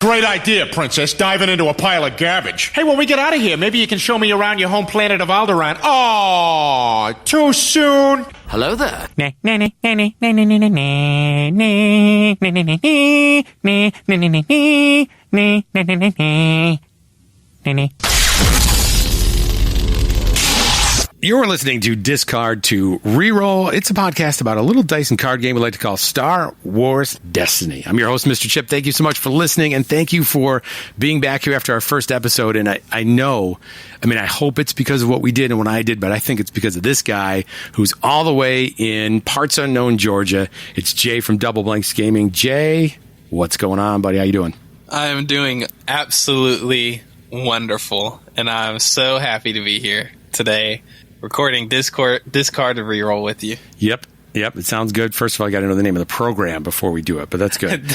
Great idea, Princess, diving into a pile of garbage. Hey, when we get out of here, maybe you can show me around your home planet of Alderaan. Oh, too soon. Hello there. You're listening to Discard to Reroll. It's a podcast about a little dice and card game we like to call Star Wars Destiny. I'm your host, Mr. Chip. Thank you so much for listening, and thank you for being back here after our first episode. And I hope it's because of what we did and what I did, but I think it's because of this guy who's all the way in parts unknown Georgia. It's Jay from Double Blanks Gaming. Jay, what's going on, buddy? How you doing? I'm doing absolutely wonderful, and I'm so happy to be here today. Recording Discard to Reroll with you. Yep. It sounds good. First of all, I got to know the name of the program before we do it, but that's good.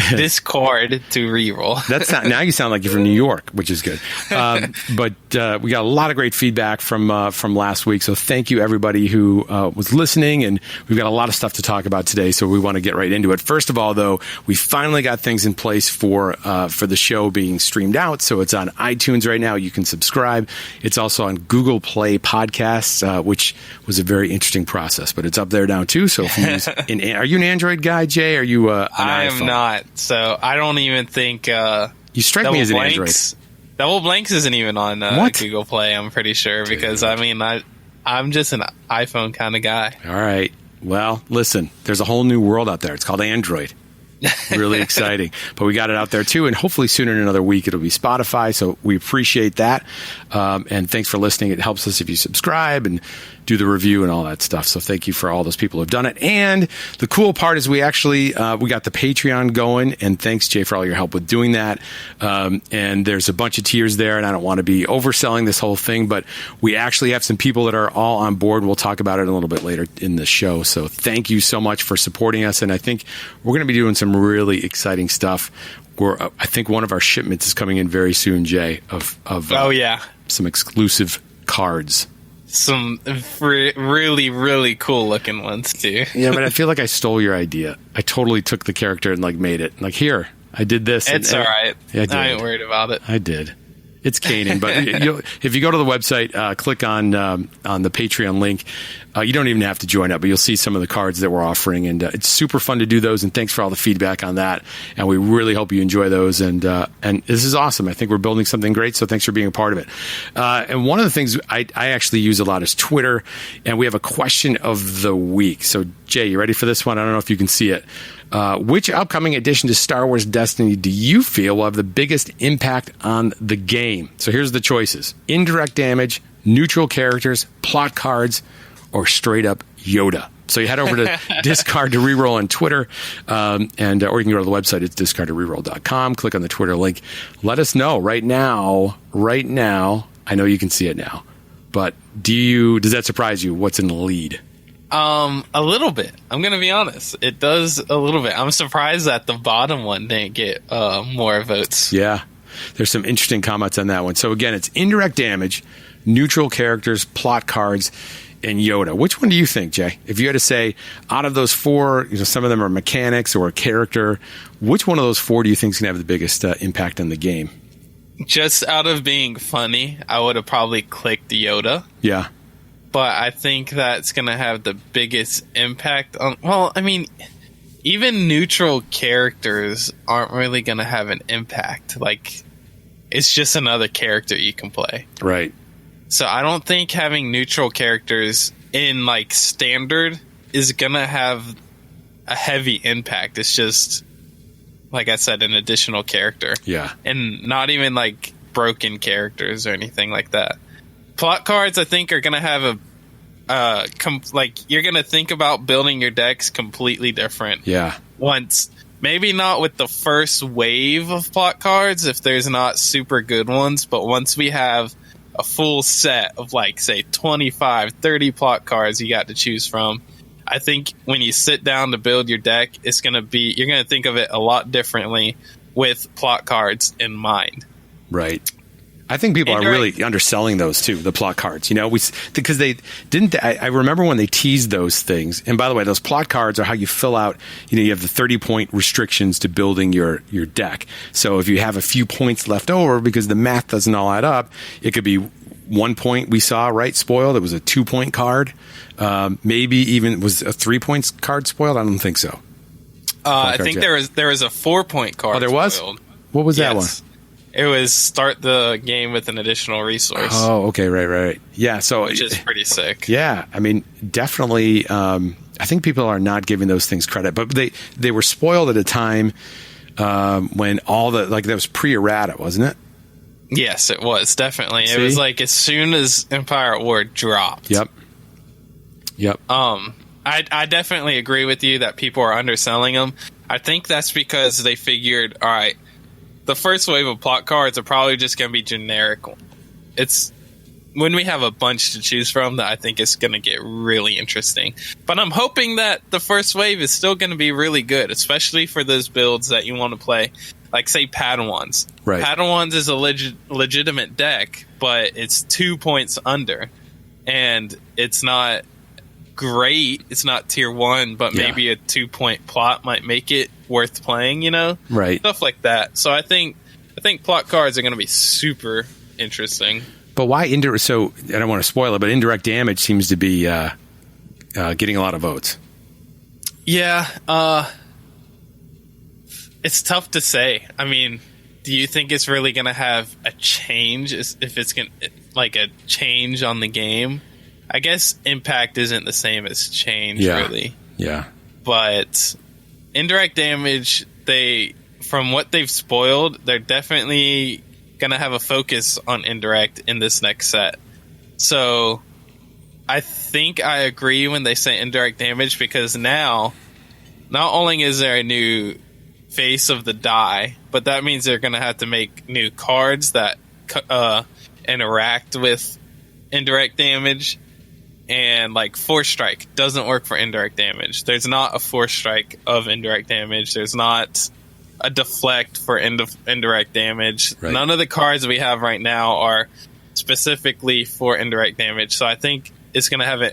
Discard to Reroll. That's not, now you sound like you're from New York, which is good. But we got a lot of great feedback from last week, so thank you everybody who was listening, and we've got a lot of stuff to talk about today, so we want to get right into it. First of all, though, we finally got things in place for the show being streamed out, so it's on iTunes right now. You can subscribe. It's also on Google Play Podcasts, which was a very interesting process, but it's up there now too. So if you use are you an Android guy, Jay? Are you an I iPhone? am not. So I don't even think you strike me as an Android. Double Blanks isn't even on Google Play, I'm pretty sure, because I'm just an iPhone kind of guy. All right. Well, listen, there's a whole new world out there. It's called Android. Really exciting. But we got it out there too, and hopefully sooner in another week it'll be Spotify, so we appreciate that. And thanks for listening. It helps us if you subscribe and do the review and all that stuff. So thank you for all those people who have done it. And the cool part is we actually we got the Patreon going, and thanks, Jay, for all your help with doing that. And there's a bunch of tiers there, and I don't want to be overselling this whole thing, but we actually have some people that are all on board. We'll talk about it a little bit later in the show. So thank you so much for supporting us, and I think we're going to be doing some really exciting stuff. I think one of our shipments is coming in very soon, Jay, of some exclusive cards. Some really, really cool looking ones, too. Yeah, but I feel like I stole your idea. I totally took the character and made it. Here, I did this. It's all right. Yeah, I ain't worried about it. I did. It's Kanan, but if you go to the website, click on the Patreon link, you don't even have to join up, but you'll see some of the cards that we're offering, and it's super fun to do those, and thanks for all the feedback on that, and we really hope you enjoy those, and this is awesome. I think we're building something great, so thanks for being a part of it. And one of the things I actually use a lot is Twitter, and we have a question of the week. So, Jay, you ready for this one? I don't know if you can see it. Which upcoming addition to Star Wars Destiny do you feel will have the biggest impact on the game? So here's the choices: indirect damage, neutral characters, plot cards, or straight up Yoda. So you head over to Discard to Reroll on Twitter, or you can go to the website. It's discardtoreroll.com. Click on the Twitter link. Let us know right now. I know you can see it now, but does that surprise you? What's in the lead? A little bit. I'm going to be honest. It does a little bit. I'm surprised that the bottom one didn't get more votes. Yeah. There's some interesting comments on that one. So again, it's indirect damage, neutral characters, plot cards, and Yoda. Which one do you think, Jay? If you had to say, out of those four, some of them are mechanics or a character, which one of those four do you think is going to have the biggest impact on the game? Just out of being funny, I would have probably clicked Yoda. Yeah. But I think that's going to have the biggest impact on... Well, I mean, even neutral characters aren't really going to have an impact. It's just another character you can play. Right. So I don't think having neutral characters in, standard is going to have a heavy impact. It's just, like I said, an additional character. Yeah. And not even, broken characters or anything like that. Plot cards, I think, are going to have you're going to think about building your decks completely different. Yeah. Once, maybe not with the first wave of plot cards, if there's not super good ones, but once we have a full set of, say, 25, 30 plot cards you got to choose from, I think when you sit down to build your deck, you're going to think of it a lot differently with plot cards in mind. Right. I think people are Indirect- really underselling those too, the plot cards. Because they didn't. I remember when they teased those things. And by the way, those plot cards are how you fill out. You have the 30-point restrictions to building your deck. So if you have a few points left over because the math doesn't all add up, it could be 1 point we saw right spoiled. It was a 2-point card. Maybe even was a 3-point card spoiled. I don't think so. I think there was a 4-point card. Oh, there was. Spoiled. What was that one? It was start the game with an additional resource. Oh, okay, right. Yeah, so which is pretty sick. Yeah, I mean, definitely. I think people are not giving those things credit, but they were spoiled at a time when all the that was pre-errata, wasn't it? Yes, it was definitely. See? It was like as soon as Empire at War dropped. Yep. I definitely agree with you that people are underselling them. I think that's because they figured, all right, the first wave of plot cards are probably just going to be generic. It's when we have a bunch to choose from that I think it's going to get really interesting. But I'm hoping that the first wave is still going to be really good, especially for those builds that you want to play, like say Padawans. Right. Padawans is a legitimate deck, but it's 2 points under, and it's not great. It's not tier 1, but maybe a 2-point plot might make it worth playing, Right. Stuff like that. So I think plot cards are going to be super interesting. But why indirect? So I don't want to spoil it, but indirect damage seems to be getting a lot of votes. Yeah, it's tough to say. I mean, do you think it's really going to have a change? If it's going like a change on the game? I guess impact isn't the same as change, really. Yeah. But indirect damage, from what they've spoiled, they're definitely going to have a focus on indirect in this next set. So I think I agree when they say indirect damage, because now not only is there a new face of the die, but that means they're going to have to make new cards that interact with indirect damage. And like Force Strike doesn't work for indirect damage. There's not a Force Strike of indirect damage. There's not a Deflect for indirect damage. Right. None of the cards we have right now are specifically for indirect damage. So I think it's going to have a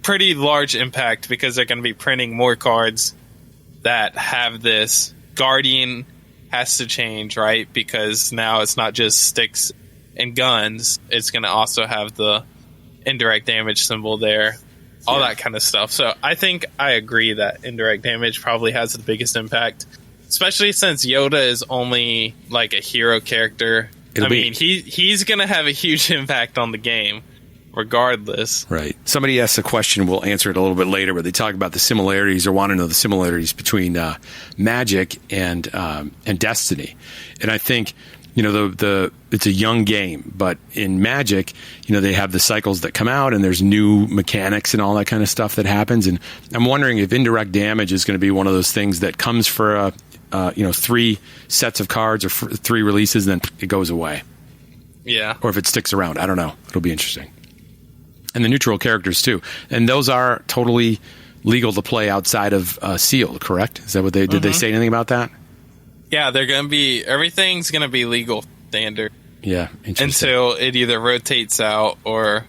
pretty large impact, because they're going to be printing more cards that have this. Guardian has to change, right? Because now it's not just sticks and guns. It's going to also have the indirect damage symbol there, all that kind of stuff. So I think I agree that indirect damage probably has the biggest impact, especially since Yoda is only like a hero character. He's going to have a huge impact on the game regardless. Right. Somebody asked a question, we'll answer it a little bit later, where they talk about the similarities, or want to know the similarities between Magic and Destiny. And I think it's a young game, but in Magic, they have the cycles that come out, and there's new mechanics and all that kind of stuff that happens. And I'm wondering if indirect damage is going to be one of those things that comes for 3 sets of cards or 3 releases, and then it goes away. Yeah. Or if it sticks around, I don't know. It'll be interesting. And the neutral characters too, and those are totally legal to play outside of Sealed, correct? Is that what did they say anything about that? Yeah, everything's going to be legal standard. Yeah, interesting. Until it either rotates out or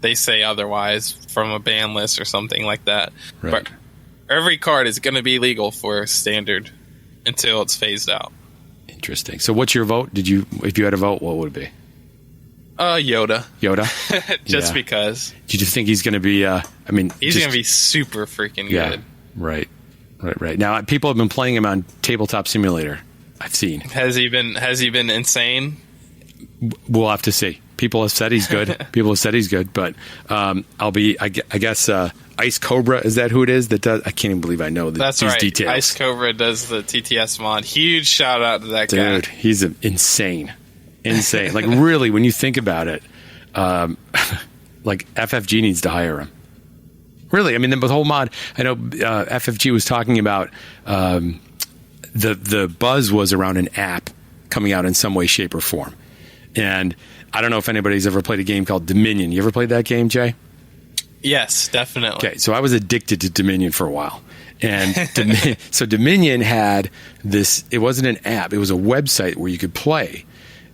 they say otherwise from a ban list or something like that. Right. But every card is going to be legal for standard until it's phased out. Interesting. So what's your vote? If you had a vote, what would it be? Yoda. Just because. Do you think he's going to be, he's going to be super freaking good. Right. Now, people have been playing him on Tabletop Simulator. I've seen. Has he been insane? We'll have to see. People have said he's good. But I guess Ice Cobra, is that who it is that does? I can't even believe I know these details. Ice Cobra does the TTS mod. Huge shout out to that guy. Dude, he's insane. Like, really, when you think about it, like FFG needs to hire him. Really, I mean, the whole mod. I know FFG was talking about the buzz was around an app coming out in some way, shape, or form. And I don't know if anybody's ever played a game called Dominion. You ever played that game, Jay? Yes, definitely. Okay, so I was addicted to Dominion for a while. And so Dominion had this, it wasn't an app, it was a website where you could play.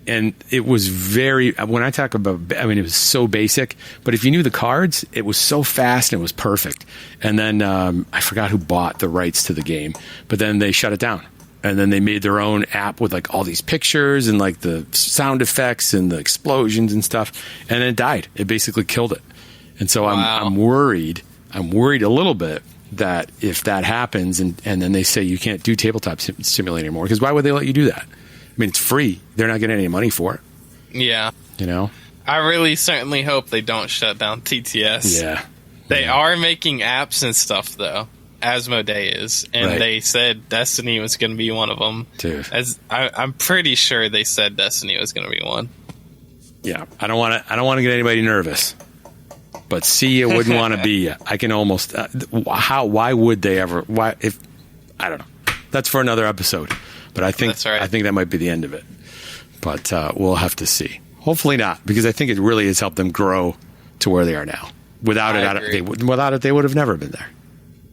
And it was very, when I talk about, I mean, it was so basic, but if you knew the cards, it was so fast and it was perfect. And then I forgot who bought the rights to the game, but then they shut it down. And then they made their own app with like all these pictures and like the sound effects and the explosions and stuff. And then it died. It basically killed it. And so I'm worried. I'm worried a little bit that if that happens and then they say you can't do tabletop simulator anymore, because why would they let you do that? I mean, it's free. They're not getting any money for it. Yeah. You know? I really certainly hope they don't shut down TTS. Yeah. They are making apps and stuff, though. Asmodee is. And they said Destiny was going to be one of them. Dude. I'm pretty sure they said Destiny was going to be one. Yeah. I don't want to get anybody nervous. But see, you wouldn't want to be you. I can almost... why would they ever... I don't know. That's for another episode. But I think I think that might be the end of it. But we'll have to see. Hopefully not, because I think it really has helped them grow to where they are now. Without it, they would have never been there.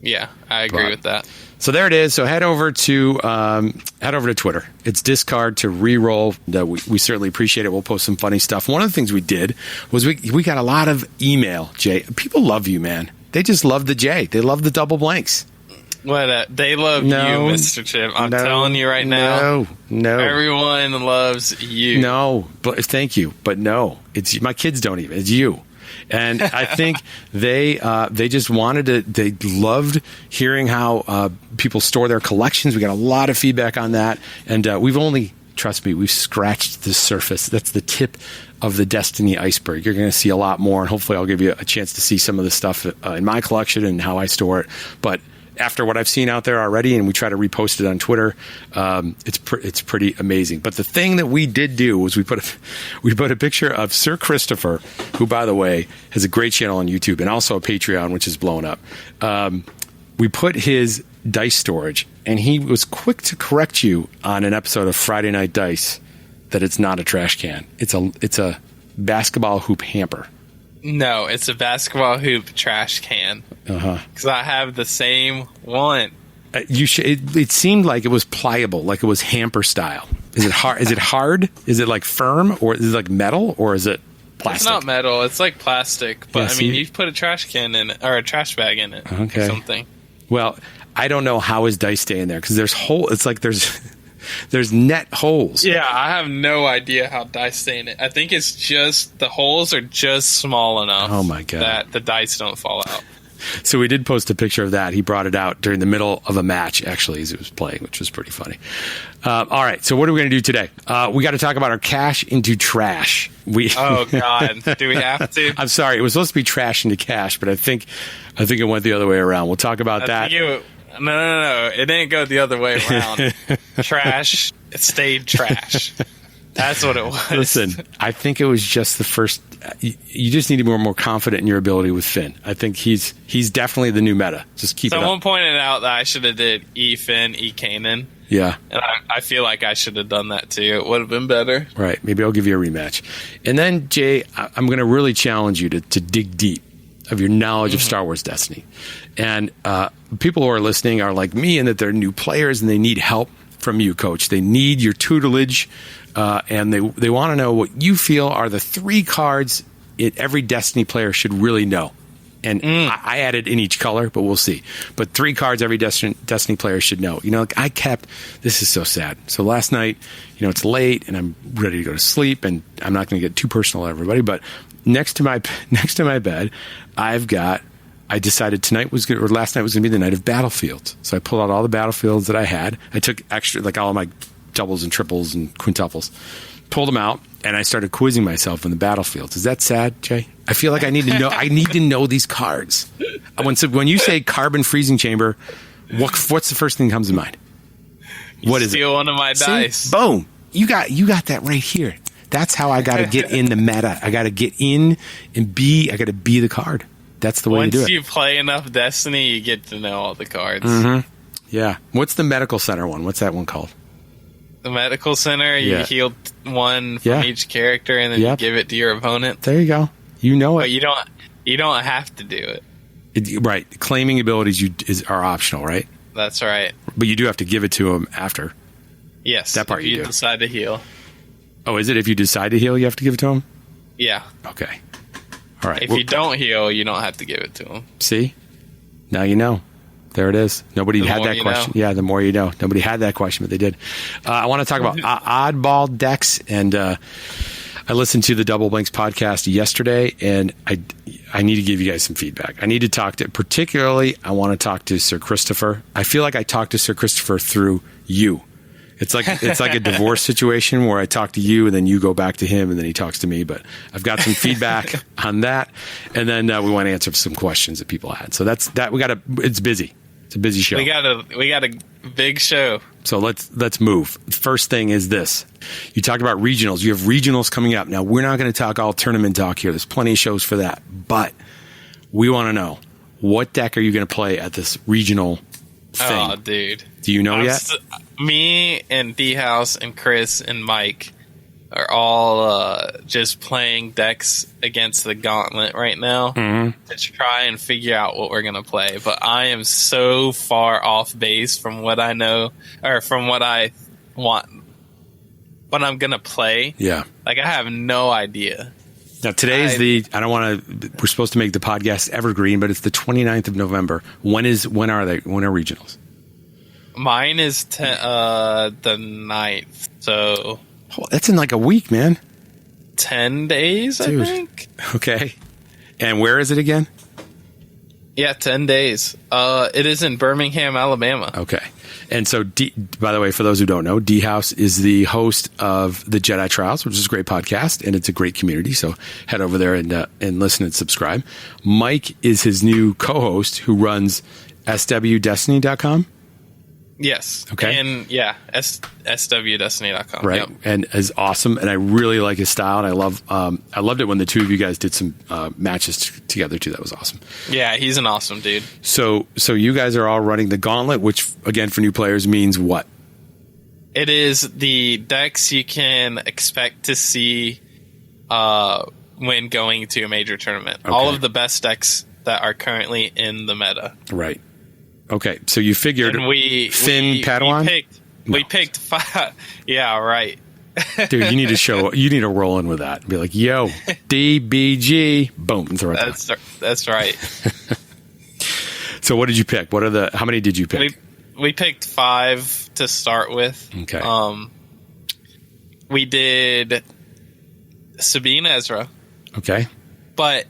Yeah, I agree with that. So there it is. So head over to Twitter. It's Discard to reroll. We certainly appreciate it. We'll post some funny stuff. One of the things we did was we got a lot of email, Jay. People love you, man. They just love the J. They love the double blanks. What? They love you, Mr. Chip. I'm telling you right now. No. Everyone loves you. No, but thank you. But no, it's my kids don't even. It's you. And I think they just wanted to. They loved hearing how people store their collections. We got a lot of feedback on that, and trust me, we've scratched the surface. That's the tip of the Destiny iceberg. You're going to see a lot more, and hopefully, I'll give you a chance to see some of the stuff in my collection and how I store it. But after what I've seen out there already, and we try to repost it on Twitter, it's pretty amazing. But the thing that we did do was we put a picture of Sir Christopher, who, by the way, has a great channel on YouTube and also a Patreon, which is blowing up. We put his dice storage, and he was quick to correct you on an episode of Friday Night Dice that it's not a trash can. It's a basketball hoop hamper. No, it's a basketball hoop trash can. Because I have the same one. It seemed like it was pliable, like it was hamper style. Is it hard? Is it hard? Is it like firm, or is it like metal, or is it plastic? It's not metal. It's like plastic. But you put a trash can in it, or a trash bag in it, or something. Well, I don't know how his dice stay in there because there's hole. It's like there's net holes. Yeah, I have no idea how dice stay in it. I think it's just the holes are just small enough. Oh my God. That the dice don't fall out. So we did post a picture of that. He brought it out during the middle of a match, actually, as it was playing, which was pretty funny. All right, so what are we going to do today? We got to talk about our cash into trash. Oh God, do we have to? I'm sorry, it was supposed to be trash into cash, but I think it went the other way around. We'll talk about that. No. It didn't go the other way around. Trash. It stayed trash. That's what it was. Listen, I think it was just the first. You just need to be more confident in your ability with Finn. I think he's definitely the new meta. Just keep it up. Someone pointed out that I should have did E Finn, E Kanan. Yeah. And I feel like I should have done that too. It would have been better. Right. Maybe I'll give you a rematch. And then, Jay, I'm going to really challenge you to dig deep of your knowledge of Star Wars Destiny. And people who are listening are like me in that they're new players and they need help from you, Coach. They need your tutelage, and they want to know what you feel are the 3 cards every Destiny player should really know. And I added in each color, but we'll see. But 3 cards every Destiny player should know. You know, this is so sad. So last night, you know, it's late and I'm ready to go to sleep, and I'm not going to get too personal to everybody, but next to my bed, I decided last night was going to be the night of battlefields. So I pulled out all the battlefields that I had. I took extra, like all of my doubles and triples and quintuples, pulled them out, and I started quizzing myself in the battlefields. Is that sad, Jay? I feel like I need to know. I need to know these cards. When you say carbon freezing chamber, what's the first thing that comes to mind? What is it? Steal one of my dice. Boom! You got that right here. That's how I got to get in the meta. I got to get in and I got to be the card. That's the way to do it. Once you play enough Destiny, you get to know all the cards. Mm-hmm. Yeah. What's the medical center one? What's that one called? The medical center, you heal one from each character, and then you give it to your opponent. There you go. You know it. But you don't have to do it. Right. Claiming abilities are optional, right? That's right. But you do have to give it to them after. Yes. That part you do. decide to heal. Oh, is it? If you decide to heal, you have to give it to him? Yeah. Okay. All right. If you don't heal, you don't have to give it to him. See? Now you know. There it is. Nobody The had more that you question. know. Yeah, the more you know. Nobody had that question, but they did. I want to talk about oddball decks, and I listened to the Double Blinks podcast yesterday, and I need to give you guys some feedback. I need to talk to, particularly, I want to talk to Sir Christopher. I feel like I talked to Sir Christopher through you. It's like a divorce situation where I talk to you and then you go back to him and then he talks to me. But I've got some feedback on that, and then we want to answer some questions that people had. So that's that. It's busy. It's a busy show. We got a big show. So let's move. First thing is this. You talked about regionals. You have regionals coming up. Now, we're not going to talk all tournament talk here. There's plenty of shows for that. But we want to know, what deck are you going to play at this regional thing? Oh, dude. Do you know yet? Me and D-House and Chris and Mike are all just playing decks against the Gauntlet right now to try and figure out what we're going to play. But I am so far off base from what I know, or from what I want, what I'm going to play. Yeah. Like, I have no idea. Now, today's we're supposed to make the podcast evergreen, but it's the 29th of November. When are regionals? Mine is the 9th, so... Oh, that's in like a week, man. 10 days, Dude. I think. Okay. And where is it again? Yeah, 10 days. It is in Birmingham, Alabama. Okay. And so, by the way, for those who don't know, D-House is the host of the Jedi Trials, which is a great podcast, and it's a great community. So head over there and listen and subscribe. Mike is his new co-host who runs swdestiny.com. Yes. Okay. And yeah, swdestiny.com. Right. Yep. And is awesome. And I really like his style. And I loved it when the two of you guys did some matches together too. That was awesome. Yeah, he's an awesome dude. So you guys are all running the Gauntlet, which again, for new players means what? It is the decks you can expect to see when going to a major tournament. Okay. All of the best decks that are currently in the meta. Right. Okay, so you figured And Finn Padawan? We picked 5. Yeah, right. Dude, you need to roll in with that and be like, yo, DBG, boom, and throw it down. That's right. So what did you pick? How many did you pick? We picked 5 to start with. Okay. We did Sabine Ezra. Okay. But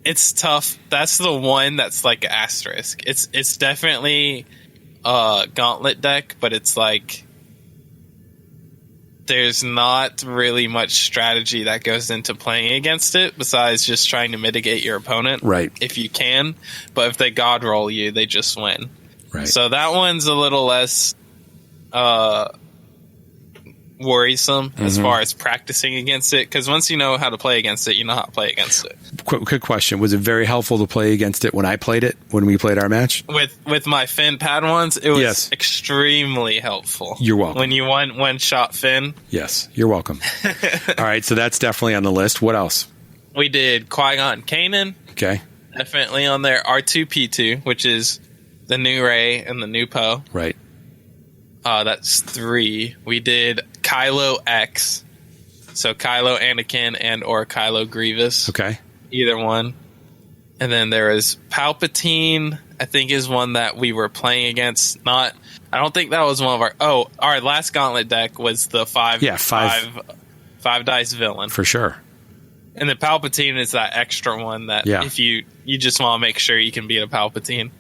it's tough. That's the one that's like an asterisk. It's definitely a Gauntlet deck, but it's like there's not really much strategy that goes into playing against it besides just trying to mitigate your opponent. Right. If you can. But if they god roll you, they just win. Right. So that one's a little less worrisome as far as practicing against it, because once you know how to play against it, you know how to play against it. Quick question. Was it very helpful to play against it when we played our match? With my Finn Padawans, it was Yes. extremely helpful. You're welcome. When you one shot Finn. Yes, you're welcome. All right, so that's definitely on the list. What else? We did Qui-Gon Kanan, Okay. definitely on there. R2-P2, which is the new Rey and the new Poe. Right. That's 3. We did Kylo X. So Kylo Anakin and or Kylo Grievous. Okay. Either one. And then there is Palpatine, I think is one that we were playing against. I don't think that was one of our last Gauntlet deck was the 5 dice villain. For sure. And the Palpatine is that extra one that if you just want to make sure you can beat a Palpatine.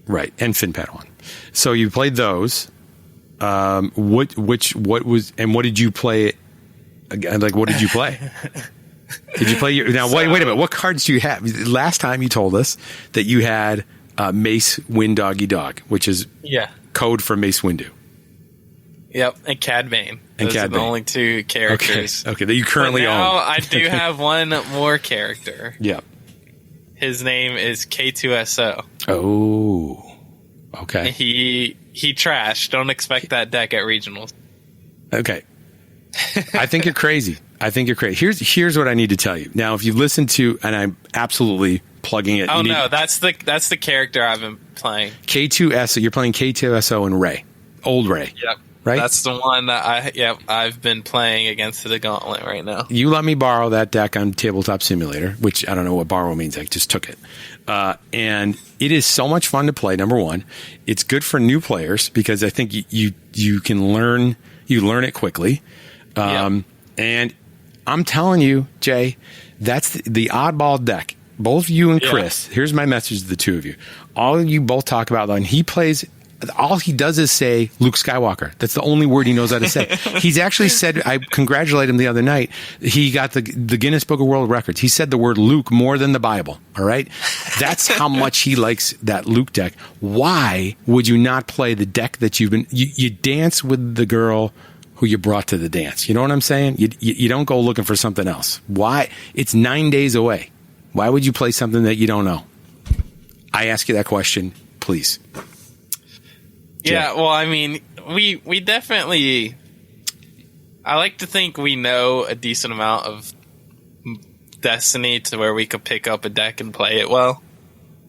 Right. And Finn Padawan. So you played those. What did you play? Like, what did you play? Did you play wait a minute. What cards do you have? Last time you told us that you had Mace Wind Doggy Dog, which is code for Mace Windu. Yep, and Cad Bane. And Those Cad are the Bane. only 2 characters. Okay, that you currently now, own. I do have one more character. Yeah. His name is K2SO. Oh. Okay. He trashed. Don't expect that deck at regionals. Okay. I think you're crazy. Here's what I need to tell you. Now, if you listen to, and I'm absolutely plugging it. Oh no, that's the character I've been playing. K2SO. You're playing K2SO and Rey. Old Rey. Yep. right? That's the one that I've been playing against the Gauntlet right now. You let me borrow that deck on Tabletop Simulator, which I don't know what borrow means. I just took it. And it is so much fun to play, number one. It's good for new players because I think you can learn it quickly. And I'm telling you, Jay, that's the oddball deck. Both you and Chris, here's my message to the two of you. All of you both talk about, and he plays, all he does is say Luke Skywalker. That's the only word he knows how to say. He's actually said, I congratulated him the other night, he got the Guinness Book of World Records. He said the word Luke more than the Bible, all right? That's how much he likes that Luke deck. Why would you not play the deck that you dance with the girl who you brought to the dance? You know what I'm saying? You don't go looking for something else. Why? It's 9 days away. Why would you play something that you don't know? I ask you that question, please. Yeah, well, I mean, we definitely... I like to think we know a decent amount of Destiny to where we could pick up a deck and play it well.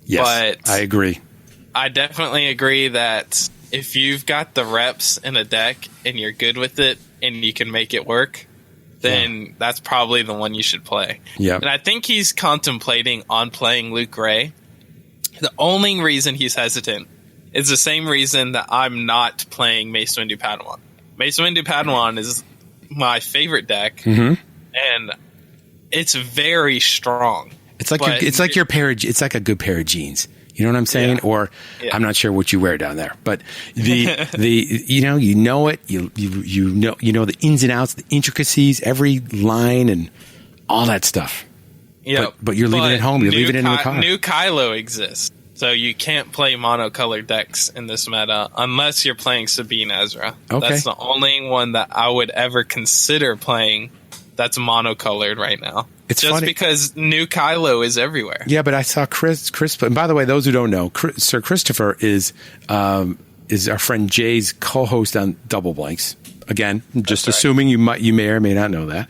Yes, but I agree. I definitely agree that if you've got the reps in a deck and you're good with it and you can make it work, then that's probably the one you should play. Yeah. And I think he's contemplating on playing Luke Ray. The only reason he's hesitant is the same reason that I'm not playing Mace Windu Padawan. Mace Windu Padawan is my favorite deck, and it's very strong. It's like it's like a good pair of jeans. You know what I'm saying? Or I'm not sure what you wear down there, but you know it. You know the ins and outs, the intricacies, every line, and all that stuff. Yeah, but you're leaving it home. You're leaving it in the car. New Kylo exists, so you can't play monocolored decks in this meta unless you're playing Sabine Ezra. Okay. That's the only one that I would ever consider playing that's monocolored right now. It's just funny. because new Kylo is everywhere. Yeah, but I saw Chris. And by the way, those who don't know, Sir Christopher is our friend Jay's co-host on Double Blanks. Again, just assuming you may or may not know that,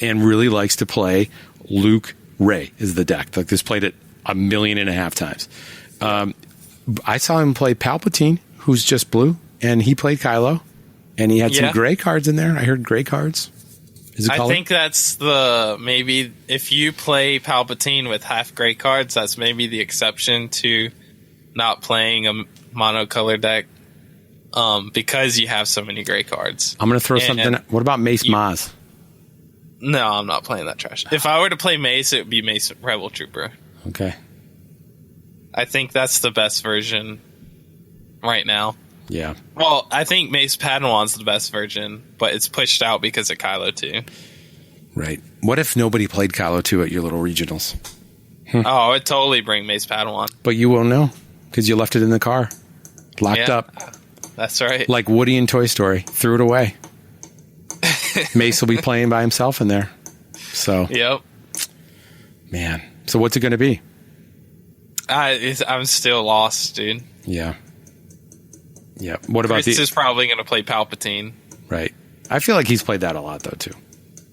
and really likes to play Luke Ray is the deck. Like this, played it 1.5 million times. I saw him play Palpatine, who's just blue, and he played Kylo, and he had some gray cards in there. I heard gray cards. I think that's maybe if you play Palpatine with half gray cards, that's maybe the exception to not playing a monocolor deck, because you have so many gray cards. I'm going to throw something. What about Mace Maz? No, I'm not playing that trash. If I were to play Mace, it would be Mace Rebel Trooper. Okay. I think that's the best version right now. Yeah. Well, I think Mace Padawan's the best version, but it's pushed out because of Kylo 2. Right. What if nobody played Kylo 2 at your little regionals? Oh, I would totally bring Mace Padawan. But you won't know because you left it in the car, locked up. That's right. Like Woody in Toy Story, threw it away. Mace will be playing by himself in there. So. Yep. Man. So what's it going to be? I'm still lost, dude. Yeah. Yeah. What about Chris is probably going to play Palpatine. Right. I feel like he's played that a lot, though, too.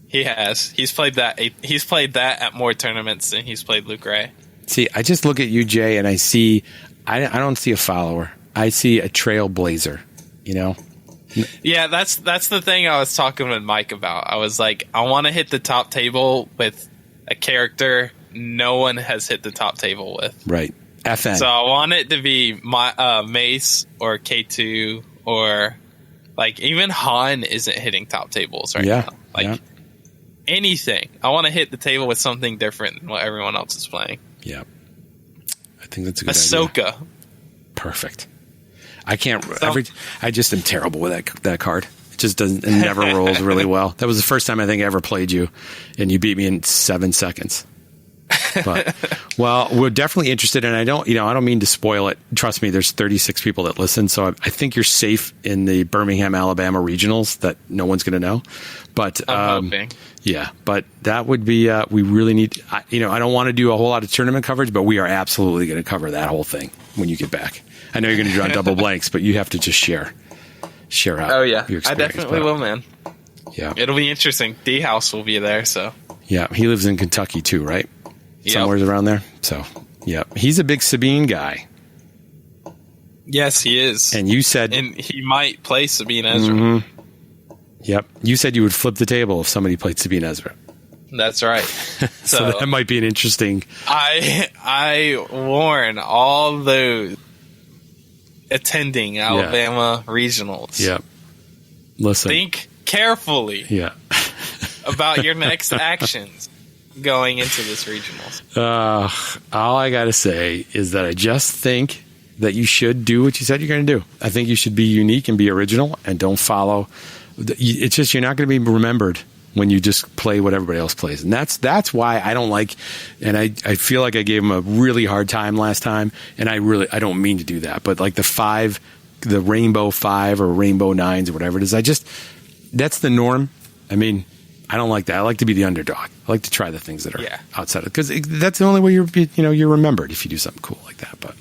He has. He's played that at more tournaments than he's played Luke Ray. See, I just look at you, Jay, and I see... I don't see a follower. I see a trailblazer, you know? Yeah, that's the thing I was talking with Mike about. I was like, I want to hit the top table with a character no one has hit the top table with. Right. FN. So I want it to be my Mace or K2 or like even Han isn't hitting top tables right now. Like anything. I want to hit the table with something different than what everyone else is playing. Yeah. I think that's a good idea. Ahsoka. Perfect. I can't. I just am terrible with that card. It just doesn't. It never rolls really well. That was the first time I think I ever played you, and you beat me in 7 seconds. But well, we're definitely interested, and I don't mean to spoil it. Trust me, there's 36 people that listen, so I think you're safe in the Birmingham, Alabama regionals that no one's going to know. But I'm hoping. Yeah, but that would be. We really need. I don't want to do a whole lot of tournament coverage, but we are absolutely going to cover that whole thing when you get back. I know you're going to draw double blanks, but you have to just share out. Oh yeah, your experience. I definitely will, man. Yeah, it'll be interesting. D House will be there, so yeah, he lives in Kentucky too, right? Somewhere around there. So yeah, he's a big Sabine guy. Yes, he is. And you said... And he might play Sabine Ezra. Mm-hmm. Yep. You said you would flip the table if somebody played Sabine Ezra. That's right. So that might be an interesting... I warn all those attending Alabama regionals. Yep. Listen. Think carefully about your next actions going into this regionals. All I got to say is that I just think that you should do what you said you're going to do. I think you should be unique and be original and don't follow. It's just you're not going to be remembered when you just play what everybody else plays. And that's why I don't like, and I feel like I gave him a really hard time last time, and I don't mean to do that, but like the Rainbow 5 or Rainbow 9s or whatever it is, that's the norm. I mean, I don't like that. I like to be the underdog. I like to try the things that are outside of it, because that's the only way you're remembered if you do something cool like that. But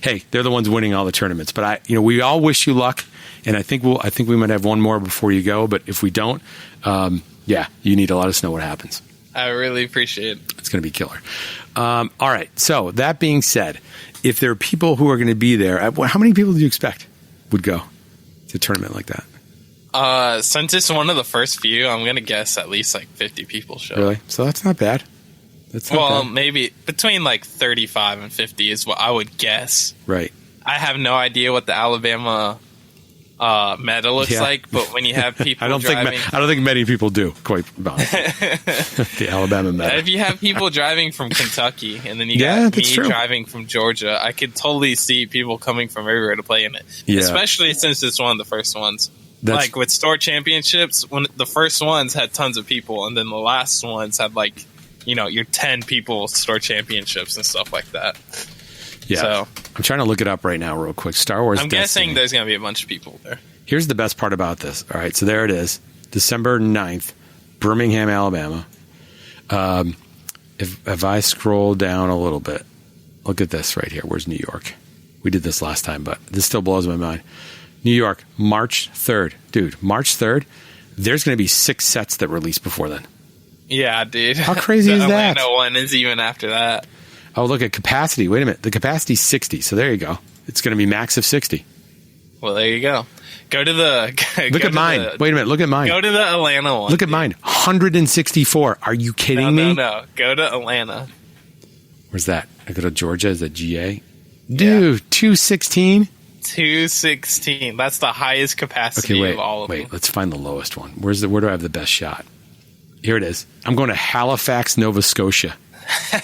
hey, they're the ones winning all the tournaments. But we all wish you luck, and I think we might have one more before you go. But if we don't, you need to let us know what happens. I really appreciate it. It's going to be killer. All right. So that being said, if there are people who are going to be there, how many people do you expect would go to a tournament like that? Since it's one of the first few, I'm going to guess at least like 50 people show. Really? So that's not bad. Maybe between like 35 and 50 is what I would guess. Right. I have no idea what the Alabama meta looks like, but when you have people I don't think many people do, quite honestly. The Alabama meta. If you have people driving from Kentucky and then you got me driving from Georgia, I could totally see people coming from everywhere to play in it. Yeah. Especially since it's one of the first ones. Like with store championships, when the first ones had tons of people, and then the last ones had like, your 10 people store championships and stuff like that. Yeah. So I'm trying to look it up right now real quick. Star Wars I'm guessing there's going to be a bunch of people there. Here's the best part about this. All right, so there it is. December 9th, Birmingham, Alabama. If I scroll down a little bit, look at this right here. Where's New York? We did this last time, but this still blows my mind. New York, March 3rd. Dude, March 3rd, there's going to be 6 sets that release before then. Yeah, dude. How crazy is that? The Atlanta one is even after that. Oh, look at capacity. Wait a minute. The capacity's 60, so there you go. It's going to be max of 60. Well, there you go. Go to the... Look at mine. Wait a minute. Look at mine. Go to the Atlanta one. Look at mine. 164. Are you kidding me? No. Go to Atlanta. Where's that? I go to Georgia. Is that GA? Dude, 216? 216. That's the highest capacity of all of them. Wait, let's find the lowest one. Where do I have the best shot? Here it is. I'm going to Halifax, Nova Scotia.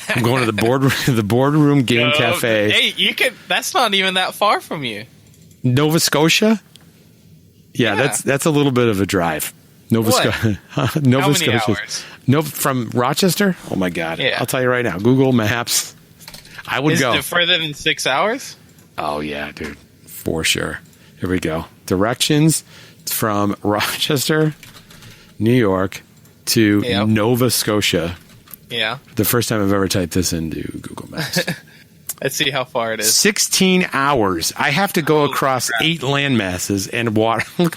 I'm going to the boardroom game cafe. Hey, that's not even that far from you. Nova Scotia? Yeah. That's a little bit of a drive. Nova Scotia. How many hours? From Rochester? Oh my God. Yeah. I'll tell you right now. Google Maps. I would go. Is it further than 6 hours? Oh yeah, dude. For sure. Here we go. Directions from Rochester, New York to Nova Scotia. Yeah. The first time I've ever typed this into Google Maps. Let's see how far it is. 16 hours. I have to go across 8 land masses and water. Look,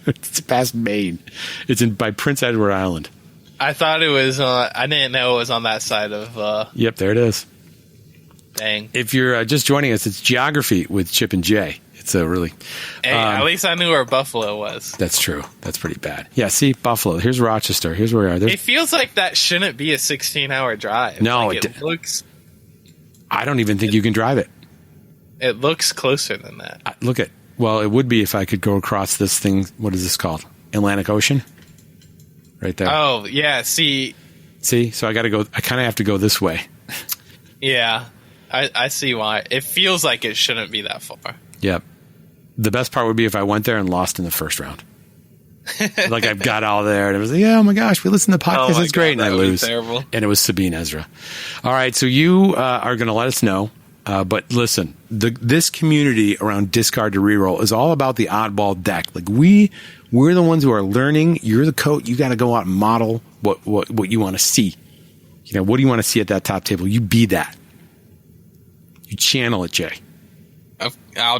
it's past Maine. It's by Prince Edward Island. I thought it was. I didn't know it was on that side of. Yep, there it is. Dang. If you're just joining us, it's Geography with Chip and Jay. It's a really... Hey, at least I knew where Buffalo was. That's true. That's pretty bad. Yeah, see, Buffalo. Here's Rochester. Here's where we are. It feels like that shouldn't be a 16-hour drive. No, it looks... I don't even think you can drive it. It looks closer than that. Well, it would be if I could go across this thing. What is this called? Atlantic Ocean? Right there. Oh, yeah, see? So I got to go... I kind of have to go this way. Yeah. I see why. It feels like it shouldn't be that far. Yep. The best part would be if I went there and lost in the first round. Like I've got all there and it was like, oh my gosh, we listen to podcasts. It's great. And I lose. Terrible. And it was Sabine Ezra. All right. So you are going to let us know. But listen, this community around Discard to Reroll is all about the oddball deck. Like we're the ones who are learning. You're the coach. You got to go out and model what you want to see. What do you want to see at that top table? You be that. You channel it, Jay. I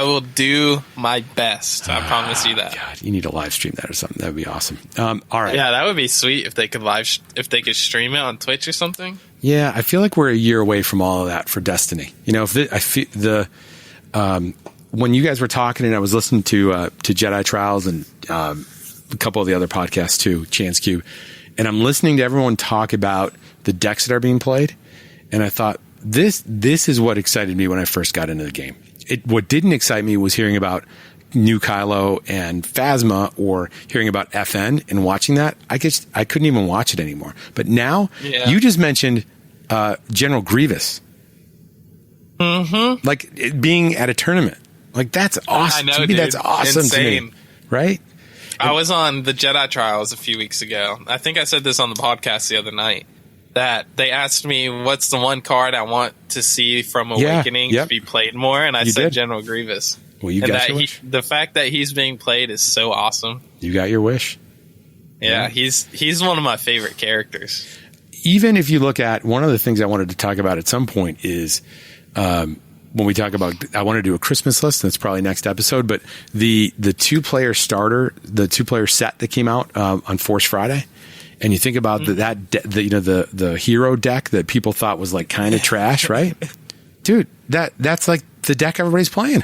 will do my best. I promise you that. God, you need to live stream that or something. That would be awesome. All right. Yeah, that would be sweet if they could stream it on Twitch or something. Yeah, I feel like we're a year away from all of that for Destiny. If I feel when you guys were talking, and I was listening to Jedi Trials and a couple of the other podcasts too, Chance Cube, and I'm listening to everyone talk about the decks that are being played, and I thought this is what excited me when I first got into the game. What didn't excite me was hearing about new Kylo and Phasma, or hearing about FN and watching that. I couldn't even watch it anymore. But now you just mentioned General Grievous, like it being at a tournament. Like that's awesome. I know, to me, dude. That's awesome. Insane. To me, right? I was on the Jedi Trials a few weeks ago. I think I said this on the podcast the other night, that they asked me what's the one card I want to see from Awakening to be played more, and I said General Grievous. Well, you got your wish. The fact that he's being played is so awesome. You got your wish. Yeah, he's one of my favorite characters. Even if you look at one of the things I wanted to talk about at some point is when we talk about, I want to do a Christmas list. That's probably next episode. But the 2-player starter, the 2-player set that came out on Force Friday, and you think about the hero deck that people thought was like kind of trash, right? Dude, that's like the deck everybody's playing.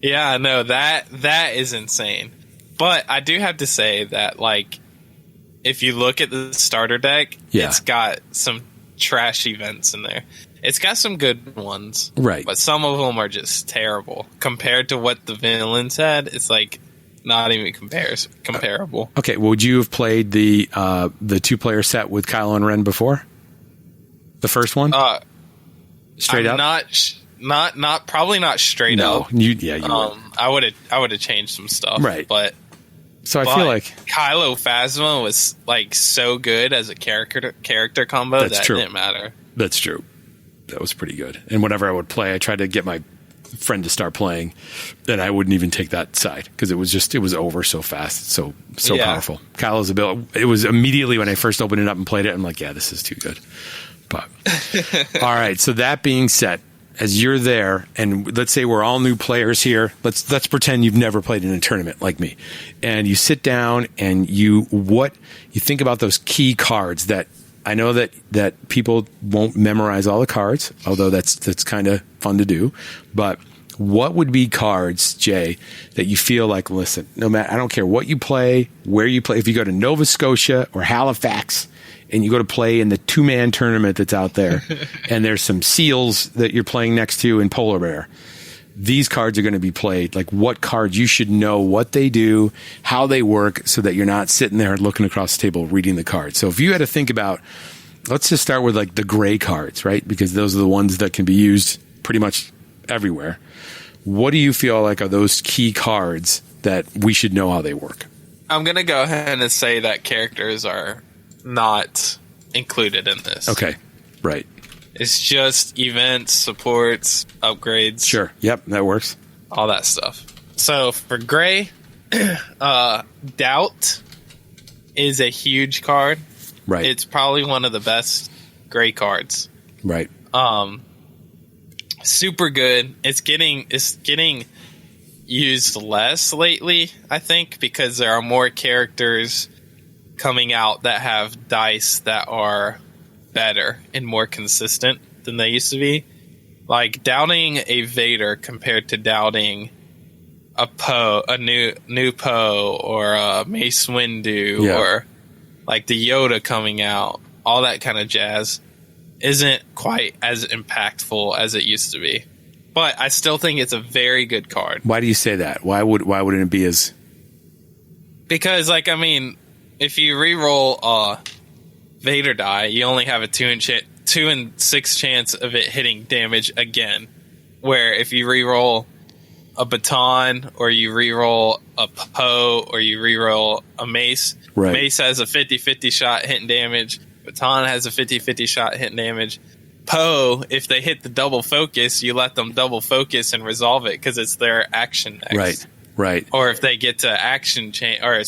Yeah, no, that is insane. But I do have to say that, like, if you look at the starter deck, it's got some trash events in there. It's got some good ones, right? But some of them are just terrible compared to what the villains had. It's like not even comparable. Okay, well, would you have played the 2-player set with Kylo and Ren before? The first one, straight up, not probably not straight up. You I would have changed some stuff, right? But I feel like Kylo Phasma was like so good as a character combo that didn't matter. That's true. That was pretty good. And whenever I would play, I tried to get my friend to start playing, and I wouldn't even take that side because it was over so fast, so powerful. Kylo's ability. It was immediately when I first opened it up and played it, I'm like, yeah, this is too good. But all right. So that being said, as you're there, and let's say we're all new players here. Let's pretend you've never played in a tournament like me, and you sit down and you think about those key cards that. I know that people won't memorize all the cards, although that's kind of fun to do. But what would be cards, Jay, that you feel like, listen, no matter, I don't care what you play, where you play, if you go to Nova Scotia or Halifax and you go to play in the 2-man tournament that's out there, and there's some seals that you're playing next to in Polar Bear, these cards are going to be played. Like what cards you should know what they do, how they work, so that you're not sitting there looking across the table reading the cards. So if you had to think about, let's just start with like the gray cards, right? Because those are the ones that can be used pretty much everywhere. What do you feel like are those key cards that we should know how they work? I'm going to go ahead and say that characters are not included in this. Okay, right. It's just events, supports, upgrades. Sure. Yep, that works. All that stuff. So for gray, Doubt is a huge card. Right. It's probably one of the best gray cards. Right. Super good. It's getting used less lately, I think, because there are more characters coming out that have dice that are better and more consistent than they used to be. Like doubting a Vader compared to doubting a Poe, a new Poe, or a Mace Windu, or like the Yoda coming out, all that kind of jazz isn't quite as impactful as it used to be. But I still think it's a very good card. Why do you say that? Why wouldn't it be as? Because like, I mean, if you re-roll Vader die, you only have a 2 in 6 chance of it hitting damage again. Where if you re-roll a Baton, or you re-roll a Poe, or you re-roll a Mace, Mace has a 50-50 shot hitting damage. Baton has a 50-50 shot hitting damage. Poe, if they hit the double focus, you let them double focus and resolve it because it's their action next. Right. Or if they get to action chain or a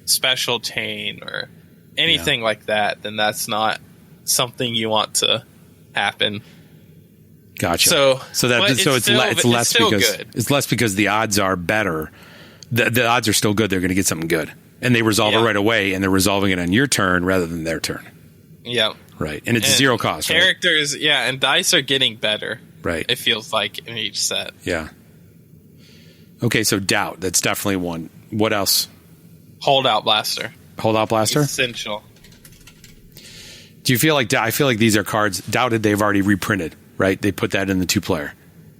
special chain or anything like that, then that's not something you want to happen. Gotcha. So it's less because good. It's less because the odds are better. The odds are still good. They're going to get something good, and they resolve it right away, and they're resolving it on your turn rather than their turn. Yep. Right, and it's zero cost. Characters, and dice are getting better. Right. It feels like in each set. Yeah. Okay, so Doubt. That's definitely one. What else? Holdout Blaster. Holdout Blaster? Essential. Do you feel like... I feel like these are cards... Doubted they've already reprinted, right? They put that in the 2-player.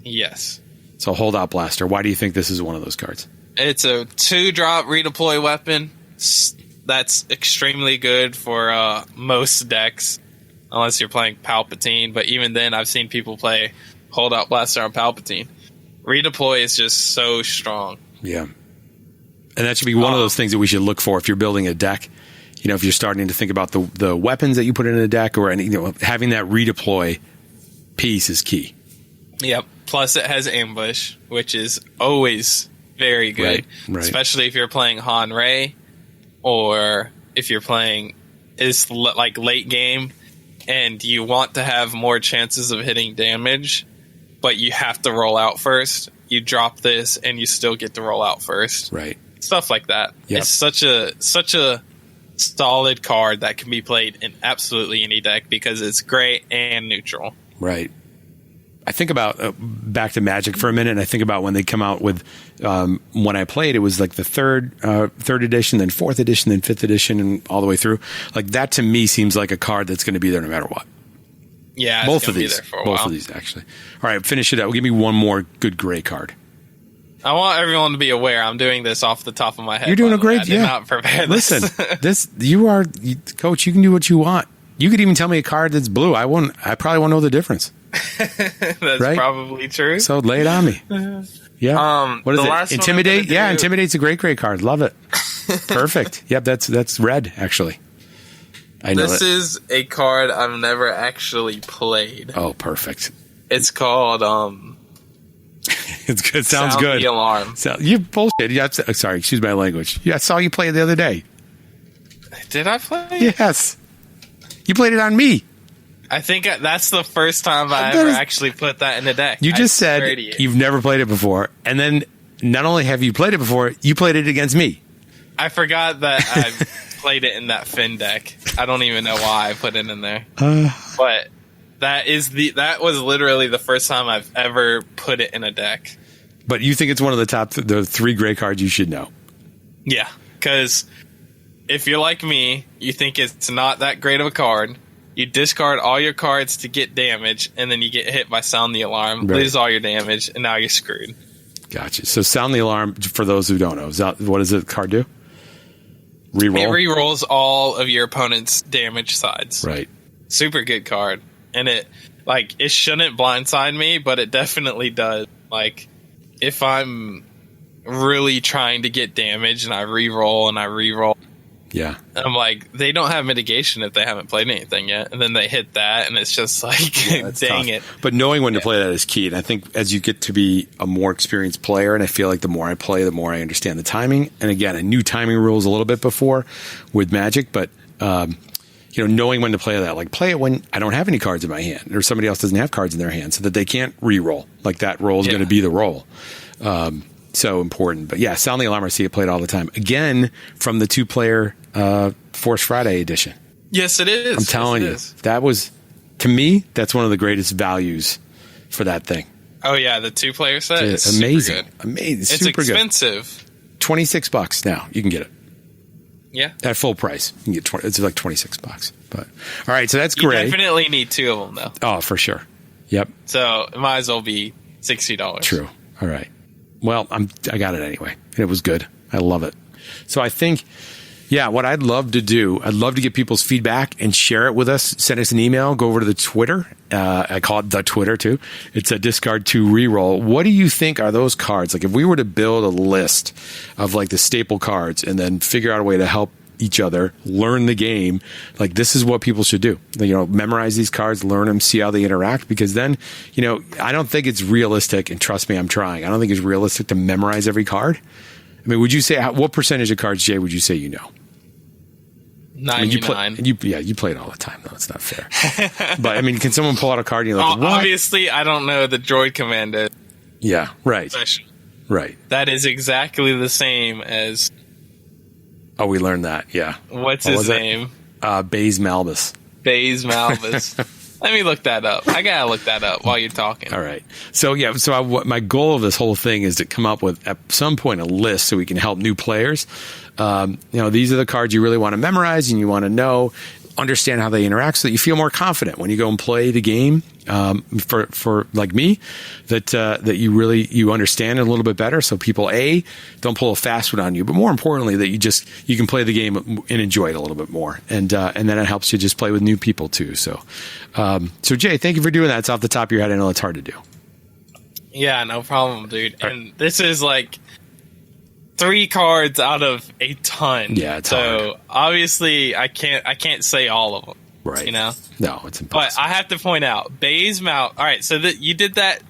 Yes. So Holdout Blaster. Why do you think this is one of those cards? It's a 2-drop redeploy weapon. That's extremely good for most decks, unless you're playing Palpatine. But even then, I've seen people play Holdout Blaster on Palpatine. Redeploy is just so strong. Yeah. And that should be one of those things that we should look for if you're building a deck. You know, if you're starting to think about the weapons that you put in a deck, or any, having that redeploy piece is key. Yep. Plus, it has ambush, which is always very good, right. Especially if you're playing Han Rey, or if you're playing like late game, and you want to have more chances of hitting damage, but you have to roll out first. You drop this, and you still get to roll out first. Right. Stuff like that. Yep. It's such a solid card that can be played in absolutely any deck because it's great and neutral. Right. I think about back to Magic for a minute, and I think about when they come out with when I played, it was like the third edition, then 4th edition, then 5th edition, and all the way through. Like that to me seems like a card that's going to be there no matter what. Yeah, both of these, be there for a both while. of these actually. All right, finish it up. Give me one more good gray card. I want everyone to be aware I'm doing this off the top of my head. You're doing a great I did not prepare this. Listen, Coach. You can do what you want. You could even tell me a card that's blue. I probably won't know the difference. That's right? Probably true. So lay it on me. Yeah. What is the it? last one Intimidate. I'm Yeah, gonna do- Intimidate's a great card. Love it. Perfect. Yep, that's red actually. I know This it. is a card I've never actually played. Oh, perfect. It's called It's good. Sounds Sound good. the Alarm. So, you bullshit. Yeah, sorry, excuse my language. Yeah, I saw you play it the other day. Did I play it? Yes. You played it on me. I think that's the first time I That ever is- actually put that in a deck. You just I swear said to you. you've never played it before, and then not only have you played it before, you played it against me. I forgot that I played it in that Finn deck. I don't even know why I put it in there. But that was literally the first time I've ever put it in a deck. But you think it's one of the 3 gray cards you should know. Yeah, because if you're like me, you think it's not that great of a card. You discard all your cards to get damage, and then you get hit by Sound the Alarm, Right. lose all your damage, and now you're screwed. Gotcha. So Sound the Alarm, for those who don't know, what does the card do? Reroll? It re-rolls all of your opponent's damage sides. Right. Super good card. And it shouldn't blindside me, but it definitely does. Like, if I'm really trying to get damage and I re-roll and I re-roll, Yeah. I'm like, they don't have mitigation if they haven't played anything yet. And then they hit that, and it's just like, That's dang tough. it. But knowing when to play that is key. And I think as you get to be a more experienced player, and I feel like the more I play, the more I understand the timing. And again, I knew timing rules a little bit before with Magic, but knowing when to play that, like play it when I don't have any cards in my hand, or somebody else doesn't have cards in their hand, so that they can't re-roll. Like that roll is going to be the roll. So important. But yeah, Sound the Alarm, I see it played all the time. Again, from the 2-player Force Friday edition. Yes, it is. I'm telling you, that was, to me, that's one of the greatest values for that thing. Oh, yeah, the 2-player set is amazing. super good. Amazing. It's super expensive. Good. $26 now. You can get it. Yeah. At full price. You can get it's like $26. But all right, so that's You great. definitely need 2 of them, though. Oh, for sure. Yep. So it might as well be $60. True. All right. Well, I got it anyway, and it was good. I love it. So I think, yeah, what I'd love to do, I'd love to get people's feedback and share it with us. Send us an email. Go over to the Twitter. I call it the Twitter too. It's a Discard 2 reroll. What do you think are those cards? Like if we were to build a list of like the staple cards and then figure out a way to help each other learn the game, like this is what people should do. Memorize these cards, learn them, see how they interact, because then, I don't think it's realistic, and trust me, I'm trying. I don't think it's realistic to memorize every card. I mean, would you say, what percentage of cards, Jay, would you say you know? 99. You play it all the time, though. It's not fair. But, I mean, can someone pull out a card and you're like, what? Obviously, I don't know the Droid Commander Yeah, right. special. Right. That is exactly the same as, Oh, we learned that, yeah. what's What his was it? name? Baze Malbus. Baze Malbus. Let me look that up. I gotta look that up while you're talking. All right. So yeah. So my goal of this whole thing is to come up with at some point a list so we can help new players. These are the cards you really want to memorize and you want to know, understand how they interact, so that you feel more confident when you go and play the game. For like me, that you understand it a little bit better. So people don't pull a fast one on you, but more importantly, that you can play the game and enjoy it a little bit more, and then it helps you just play with new people too. So Jay, thank you for doing that. It's off the top of your head. I know it's hard to do. Yeah, no problem, dude. And this is like 3 cards out of a ton. Yeah, it's so hard. Obviously I can't say all of them. Right. No, it's impossible. But I have to point out, Bay's Mouth. All right, so you did that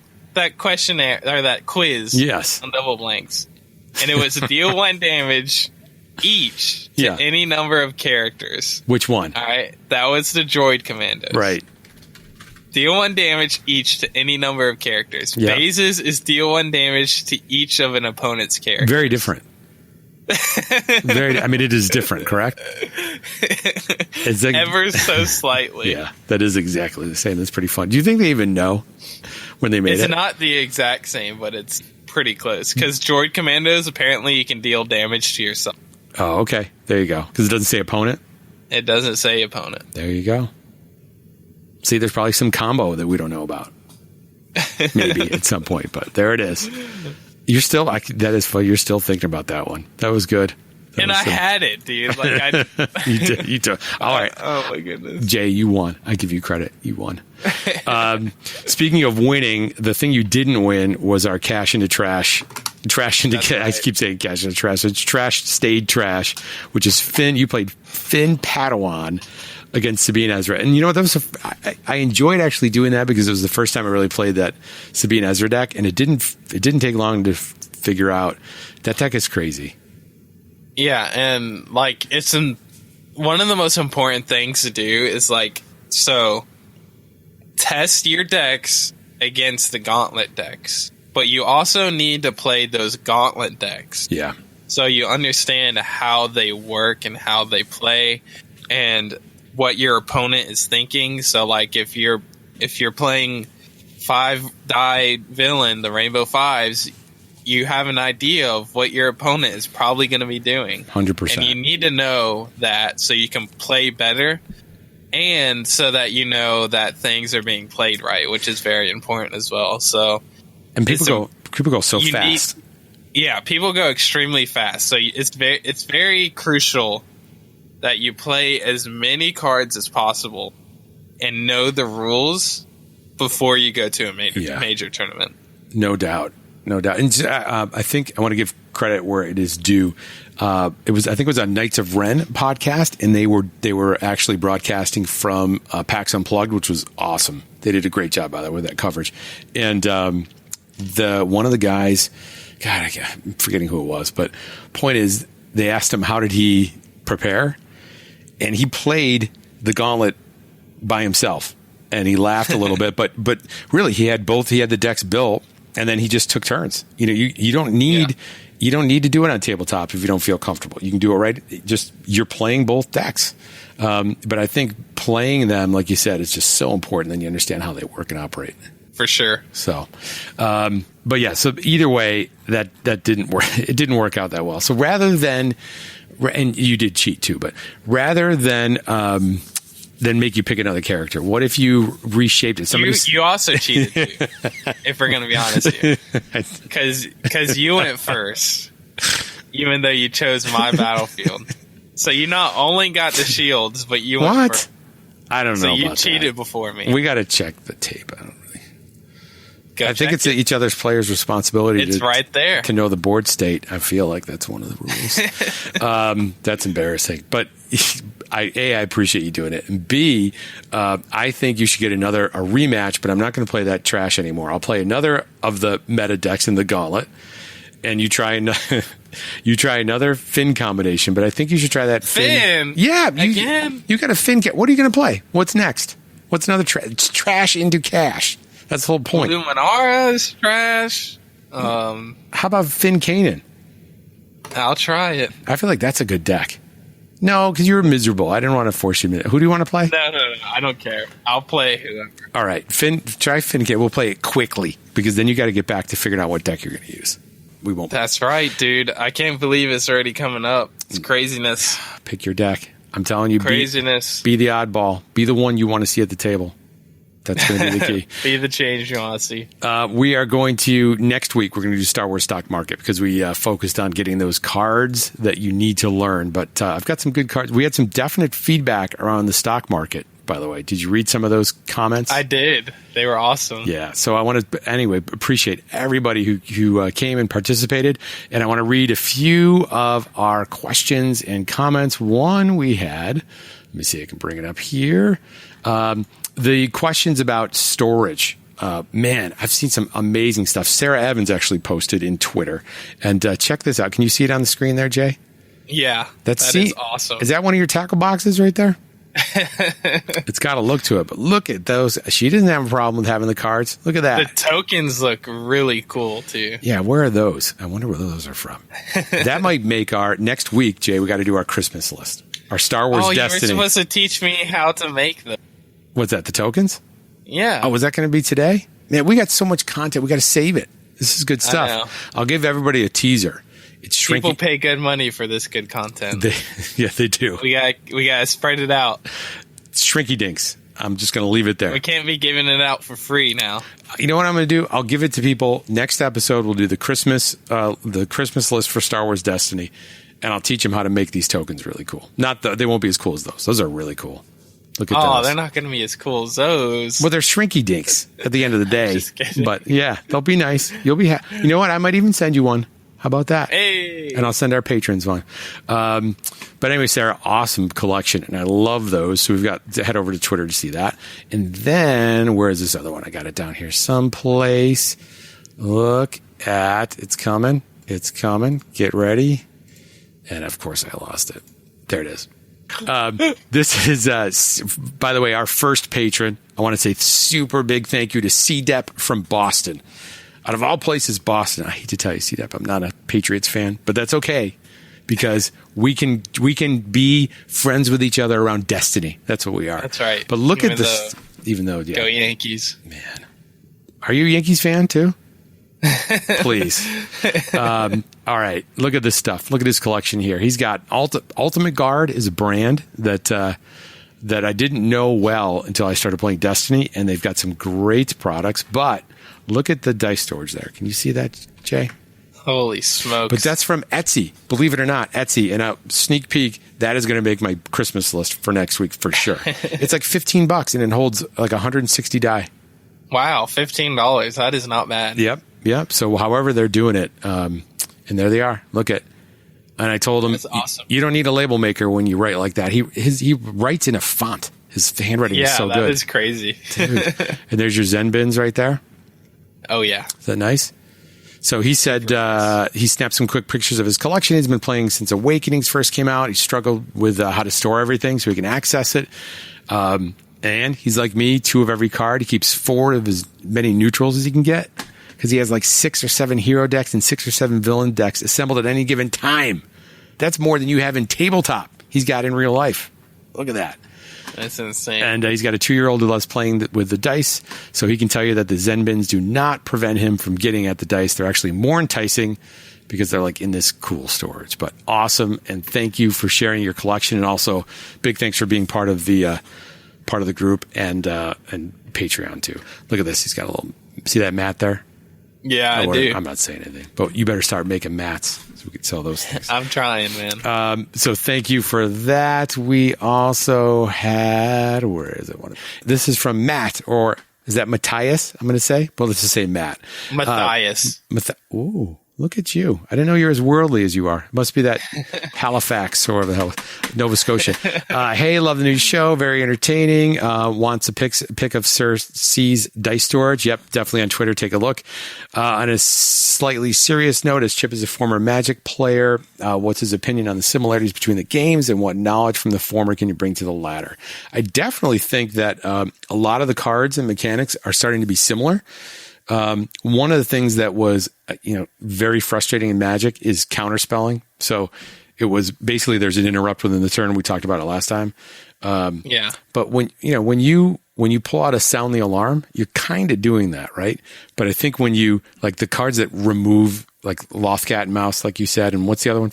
questionnaire or that quiz. Yes. On double blanks, and it was deal 1 damage each to any number of characters. Which one? All right, that was the Droid Commandos. Right. Deal 1 damage each to any number of characters. Yeah. Base's is deal 1 damage to each of an opponent's character. Very different. It is different, correct? It's like, ever so slightly. Yeah, that is exactly the same. That's pretty fun. Do you think they even know when they made it? It's not the exact same, but it's pretty close. Because Droid Commandos, apparently you can deal damage to yourself. Oh, okay. There you go. Because it doesn't say opponent? It doesn't say opponent. There you go. See, there's probably some combo that we don't know about. Maybe at some point, but there it is. You're still, that is funny. You're still thinking about that one. That was good. And I had it, dude. Like You did. All right. Oh my goodness. Jay, you won. I give you credit. You won. Speaking of winning, the thing you didn't win was our cash into trash. Trash into cash. Right. I keep saying cash into trash. It's trash stayed trash, which is Finn. You played Finn Padawan against Sabine Ezra. And you know what? That was I enjoyed actually doing that because it was the first time I really played that Sabine Ezra deck, and it didn't take long to figure out that deck is crazy. Yeah, and like one of the most important things to do is test your decks against the gauntlet decks, but you also need to play those gauntlet decks. Yeah. So you understand how they work and how they play and what your opponent is thinking. So like if you're playing 5-die villain, the Rainbow Fives, you have an idea of what your opponent is probably going to be doing. 100%. And you need to know that so you can play better and so that you know that things are being played right, which is very important as well. So, and people go so fast. People go extremely fast. So it's very crucial that you play as many cards as possible and know the rules before you go to a major tournament. No doubt. And I think I want to give credit where it is due. I think it was on Knights of Ren podcast, and they were actually broadcasting from PAX Unplugged, which was awesome. They did a great job, by the way, with that coverage. And one of the guys, God, I'm forgetting who it was, but point is, they asked him how did he prepare, and he played the gauntlet by himself, and he laughed a little bit, but really he had the decks built. And then he just took turns. You don't need to do it on tabletop if you don't feel comfortable. You can do it right. You're playing both decks. But I think playing them, like you said, is just so important. Then you understand how they work and operate. For sure. So, but yeah. So either way, that didn't work. It didn't work out that well. So rather than, and you did cheat too, but rather than make you pick another character. What if you reshaped it? You also cheated too, if we're going to be honest here. Because you went first, even though you chose my battlefield. So you not only got the shields, but you went first. I don't know. So you about cheated that. before me. We got to check the tape. I don't really. I think it's each other's player's responsibility. It's right there to know the board state. I feel like that's one of the rules. That's embarrassing, but. I appreciate you doing it. And B, I think you should get a rematch, but I'm not going to play that trash anymore. I'll play another of the meta decks in the gauntlet, and you try another Finn combination. But I think you should try that Finn. Yeah, again. You got a Finn. What are you going to play? What's next? What's another It's trash into cash. That's the whole point. Luminara's trash. How about Finn Kanan? I'll try it. I feel like that's a good deck. No, because you were miserable. I didn't want to force you to. Who do you want to play? No. I don't care. I'll play whoever. All right. Try Finn. We'll play it quickly because then you got to get back to figuring out what deck you're going to use. We won't. That's right, dude. I can't believe it's already coming up. It's craziness. Pick your deck. I'm telling you. Craziness. Be the oddball. Be the one you want to see at the table. That's going to be the key. Be the change you want to see. We are going to, next week, we're going to do Star Wars Stock Market because we focused on getting those cards that you need to learn. But I've got some good cards. We had some definite feedback around the stock market, by the way. Did you read some of those comments? I did. They were awesome. Yeah. So I want to, anyway, appreciate everybody who came and participated. And I want to read a few of our questions and comments. One we had, let me see if I can bring it up here. The questions about storage. Man, I've seen some amazing stuff. Sarah Evans actually posted in Twitter. And check this out. Can you see it on the screen there, Jay? Yeah, that is awesome. Is that one of your tackle boxes right there? It's got a look to it. But look at those. She doesn't have a problem with having the cards. Look at that. The tokens look really cool, too. Yeah, where are those? I wonder where those are from. That might make our next week, Jay, we got to do our Christmas list. Our Star Wars Destiny. You were supposed to teach me how to make them. What's that, the tokens? Yeah. Oh, was that going to be today? Man, we got so much content. We got to save it. This is good stuff. I'll give everybody a teaser. It's shrinking. People pay good money for this good content. They do. We got to spread it out. It's shrinky dinks. I'm just going to leave it there. We can't be giving it out for free now. You know what I'm going to do? I'll give it to people. Next episode, we'll do the Christmas list for Star Wars Destiny, and I'll teach them how to make these tokens really cool. They won't be as cool as those. Those are really cool. Look at those. Oh, they're not going to be as cool as those. Well, they're shrinky dinks at the end of the day. Just kidding. But yeah, they'll be nice. You'll be happy. You know what? I might even send you one. How about that? Hey. And I'll send our patrons one. But anyway, Sarah, awesome collection. And I love those. So we've got to head over to Twitter to see that. And then, where is this other one? I got it down here someplace. Look at, it's coming. It's coming. Get ready. And of course, I lost it. There it is. This is, by the way, our first patron. I want to say super big thank you to C-Dep from Boston. Out of all places, Boston. I hate to tell you, C-Dep, I'm not a Patriots fan, but that's okay because we can be friends with each other around destiny. That's what we are. That's right. But look at this. Even though, go Yankees. Man. Are you a Yankees fan too? Please. All right. Look at this stuff. Look at this collection here. He's got Ultimate Guard is a brand that I didn't know well until I started playing Destiny, and they've got some great products. But look at the dice storage there. Can you see that, Jay? Holy smokes. But that's from Etsy. Believe it or not, Etsy. And a sneak peek, that is going to make my Christmas list for next week for sure. It's like $15 and it holds like 160 die. Wow, $15. That is not bad. Yep. So however they're doing it, and there they are. Look at, and I told him, that's awesome. You don't need a label maker when you write like that. He writes in a font. His handwriting is so good. Yeah, that is crazy. Dude. And there's your Zen bins right there. Oh, yeah. Is that nice? So he said he snapped some quick pictures of his collection. He's been playing since Awakenings first came out. He struggled with how to store everything so he can access it. And he's like me, 2 of every card. He keeps 4 of as many neutrals as he can get because he has like 6 or 7 hero decks and 6 or 7 villain decks assembled at any given time. That's more than you have in tabletop. He's got in real life. Look at that. That's insane. And he's got a 2-year-old who loves playing with the dice, so he can tell you that the Zen bins do not prevent him from getting at the dice. They're actually more enticing because they're like in this cool storage. But awesome, and thank you for sharing your collection, and also big thanks for being part of the group and Patreon too. Look at this. He's got a little. See that mat there? Yeah, I do. I'm not saying anything, but you better start making mats so we can sell those things. I'm trying, man. So thank you for that. We also had, where is it? This is from Matt, or is that Matthias? I'm going to say. Well, let's just say Matt. Matthias. Ooh, look at you. I didn't know you're as worldly as you are. It must be that Halifax or the hell, Nova Scotia. Hey, love the new show. Very entertaining. Wants a pic of Sir C's dice storage. Yep, definitely on Twitter. Take a look. On a slightly serious note, as Chip is a former Magic player, what's his opinion on the similarities between the games and what knowledge from the former can you bring to the latter? I definitely think that a lot of the cards and mechanics are starting to be similar. One of the things that was, very frustrating in Magic is counterspelling. So it was basically there's an interrupt within the turn. We talked about it last time. Yeah. But when you pull out a sound the alarm, you're kind of doing that, right? But I think when you like the cards that remove like Lost Cat and Mouse, like you said, and what's the other one?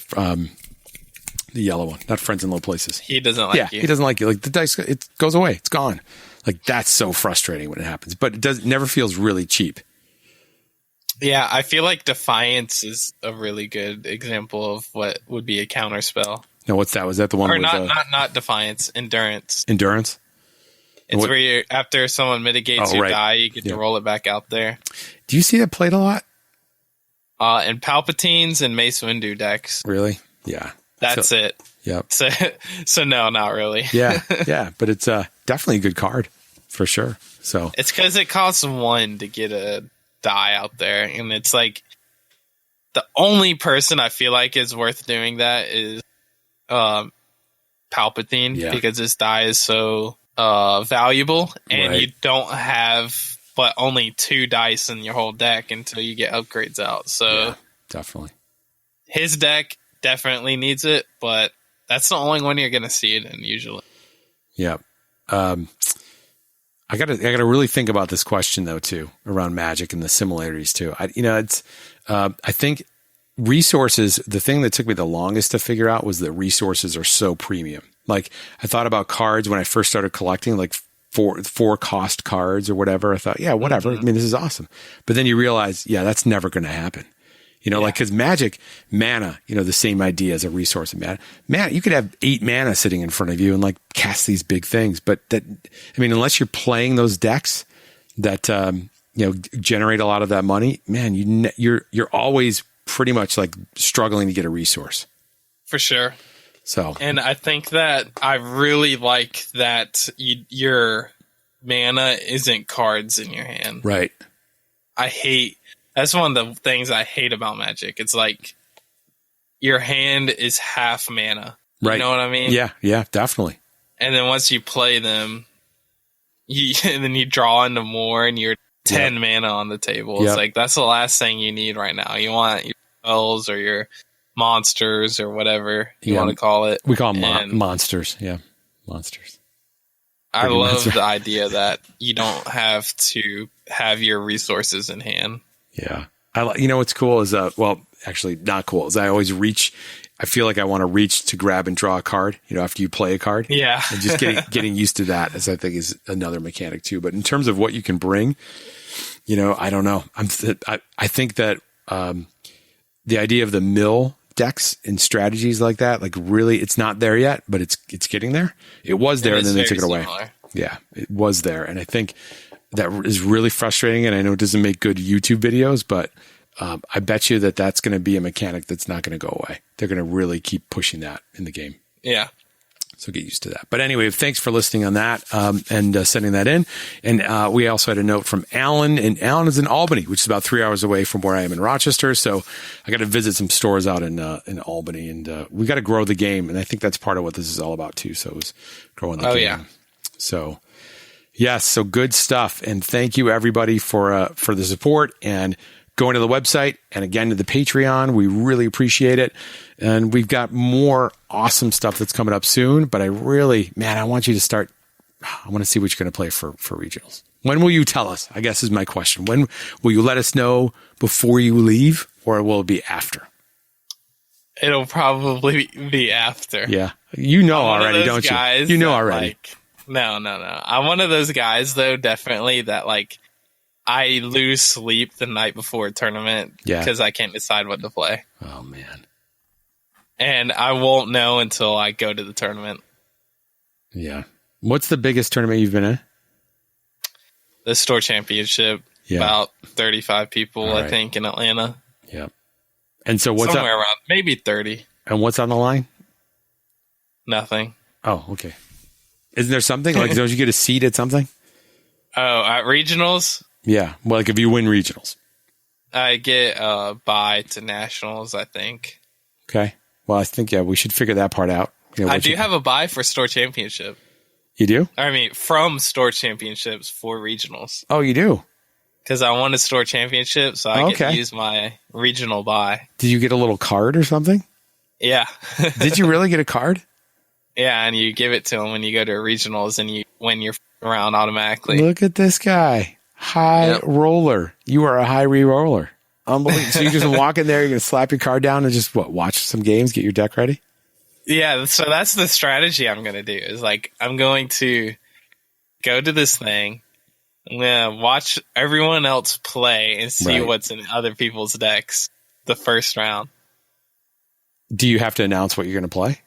The yellow one, not Friends in Low Places. He doesn't like you. He doesn't like you. Like the dice, it goes away. It's gone. Like that's so frustrating when it happens, but it never feels really cheap. Yeah, I feel like Defiance is a really good example of what would be a counter spell. No, what's that? Was that the one? Or with, not Defiance, Endurance. Endurance? It's where you're, after someone mitigates your die, you get to roll it back out there. Do you see that played a lot? In Palpatine's and Mace Windu decks. Really? Yeah. That's it. Yep. So no, not really. Yeah, but it's definitely a good card for sure. So it's because it costs 1 to get a die out there, and it's like the only person I feel like is worth doing that is Palpatine, because his die is so valuable, and you don't have but only 2 dice in your whole deck until you get upgrades out. So definitely, his deck definitely needs it, but that's the only one you're going to see it in usually. Yeah. I gotta really think about this question though too, around Magic and the similarities too. I think resources, the thing that took me the longest to figure out was that resources are so premium. Like I thought about cards when I first started collecting, like four cost cards or whatever. I thought, yeah, whatever. I mean, this is awesome. But then you realize, that's never going to happen. Like, cause Magic, mana, the same idea as a resource of mana. You could have 8 mana sitting in front of you and like cast these big things. But unless you're playing those decks that, generate a lot of that money, man, you're always pretty much like struggling to get a resource. For sure. So, and I think that I really like that your mana isn't cards in your hand. Right. That's one of the things I hate about Magic. It's like your hand is half mana. Right. You know what I mean? Yeah, definitely. And then once you play them, and then you draw into more and you're 10 mana on the table. It's like that's the last thing you need right now. You want your spells or your monsters or whatever you want to call it. We call them monsters. Yeah, monsters. I love the idea that you don't have to have your resources in hand. Yeah. What's cool is, actually not cool is I always reach. I feel like I want to reach to grab and draw a card, after you play a card. Yeah. And just getting used to that I think is another mechanic too. But in terms of what you can bring, I don't know. I think that, the idea of the mill decks and strategies like that, like really it's not there yet, but it's getting there. It was there and then they took it away. Yeah, it was there. And I think that is really frustrating. And I know it doesn't make good YouTube videos, but I bet you that's going to be a mechanic that's not going to go away. They're going to really keep pushing that in the game. Yeah. So get used to that. But anyway, thanks for listening on that and sending that in. And we also had a note from Alan, and Alan is in Albany, which is about 3 hours away from where I am in Rochester. So I got to visit some stores out in Albany, and we got to grow the game. And I think that's part of what this is all about too. So it was growing the game. Yeah. So yes, so good stuff. And thank you everybody for the support and going to the website and again to the Patreon. We really appreciate it. And we've got more awesome stuff that's coming up soon, but I want you to start. I want to see what you're going to play for regionals. When will you tell us? I guess is my question. When will you let us know before you leave, or will it be after? It'll probably be after. Yeah. Already, don't you? You know already. No. I'm one of those guys though, definitely that like I lose sleep the night before a tournament because I can't decide what to play. Oh man. And I won't know until I go to the tournament. Yeah. What's the biggest tournament you've been in? The store championship. Yeah. About 35 people, I think, in Atlanta. Yeah. And so what's somewhere around maybe 30. And what's on the line? Nothing. Oh, okay. Isn't there something like don't you get a seat at something? Oh, at regionals? Yeah. Well, like if you win regionals. I get a bye to nationals, I think. Okay. Well, I think, we should figure that part out. I do have a bye for store championship. You do? I mean, from store championships for regionals. Oh, you do? Because I won a store championship, so I get to use my regional bye. Did you get a little card or something? Yeah. Did you really get a card? Yeah, and you give it to him when you go to regionals, and you win your round automatically. Look at this guy. High roller. You are a high re-roller. Unbelievable. So you just walk in there, you're going to slap your card down and just watch some games, get your deck ready? Yeah, so that's the strategy I'm going to do. Is like, I'm going to go to this thing, I'm going to watch everyone else play and see what's in other people's decks the first round. Do you have to announce what you're going to play?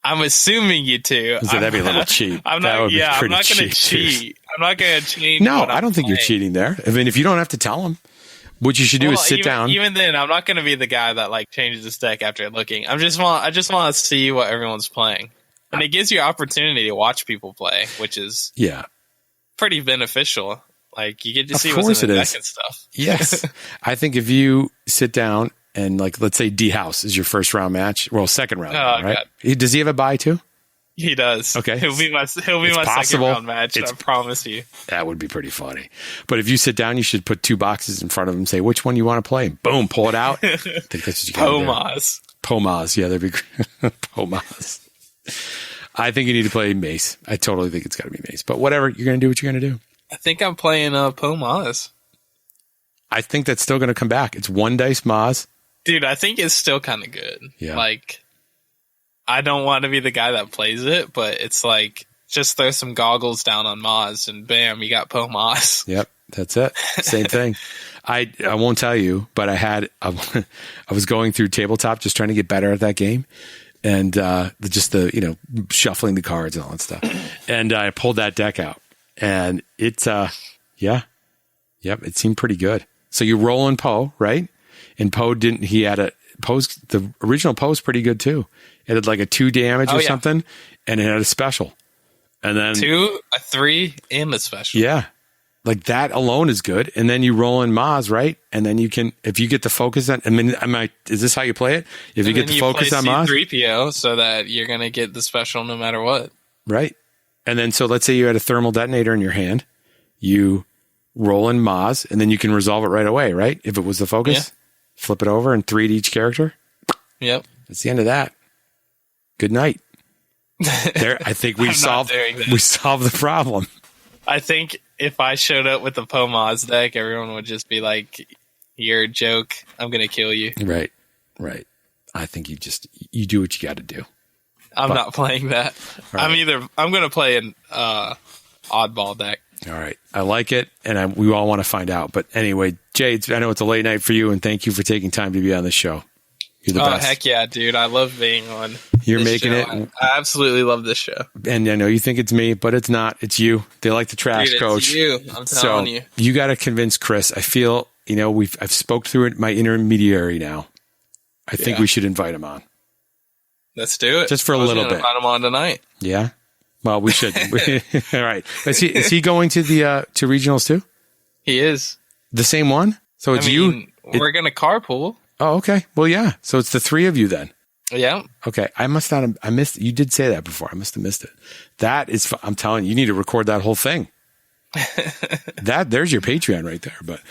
I'm assuming you do. So that'd be a little cheap. I'm not going to cheat. I'm not going to change. No, I don't think you're cheating there. I mean, if you don't have to tell them, what you should do is sit down. Even then, I'm not going to be the guy that like changes his deck after looking. I just want to see what everyone's playing, and it gives you opportunity to watch people play, which is pretty beneficial. Like you get to see what's in the deck and stuff. Yes, I think if you sit down and like, let's say D House is your first round match, well, second round, right? God. Does he have a bye too? He does. Okay, he'll be my second round match. I promise you. That would be pretty funny. But if you sit down, you should put 2 boxes in front of him. Say which one you want to play. Boom, pull it out. I think that's what you Pomaz. Yeah, that'd be great. Pomaz. I think you need to play Mace. I totally think it's got to be Mace. But whatever, you're going to do what you're going to do. I think I'm playing Pomaz. I think that's still going to come back. It's 1 dice Maz. Dude, I think it's still kind of good. Yeah. Like, I don't want to be the guy that plays it, but it's like, just throw some goggles down on Maz, and bam, you got Pomaz. Yep, that's it. Same thing. I won't tell you, but I was going through tabletop just trying to get better at that game, and just the shuffling the cards and all that stuff. And I pulled that deck out, and it's it seemed pretty good. So you roll in Poe, right? And Poe the original Poe's pretty good too. It had like a 2 damage or something, and it had a special. And then 2, a 3, and a special. Yeah. Like that alone is good. And then you roll in Maz, right? And then you can, if you get the focus on, is this how you play it? If you get the focus on Maz? C3PO so that you're going to get the special no matter what. Right. And then, so let's say you had a thermal detonator in your hand. You roll in Maz, and then you can resolve it right away, right? If it was the focus, flip it over and 3 to each character. Yep. That's the end of that. Good night. There, I think we solved the problem. I think if I showed up with the Pomaz deck, everyone would just be like, "You're a joke. I'm going to kill you." Right. I think you do what you got to do. I'm not playing that. Right. I'm going to play an oddball deck. All right. I like it, and we all want to find out. But anyway, Jay, I know it's a late night for you, and thank you for taking time to be on the show. You're the best. Heck yeah, dude. I love being on You're making show. it. I absolutely love this show. And I know you think it's me, but it's not. It's you. They like the trash, dude, coach. It's you. I'm telling you. You got to convince Chris. I feel, I've spoke through it, my intermediary now. I think we should invite him on. Let's do it. Just for a little bit. Invite him on tonight. Yeah. Well, we should. All right. Is he going to the to regionals too? He is. The same one? So it's you. We're going to carpool. Oh, okay. Well, yeah. So it's the 3 of you then. Yeah. Okay. I must not have, I missed, you did say that before. I must have missed it. That is, I'm telling you, you need to record that whole thing. There's your Patreon right there. But,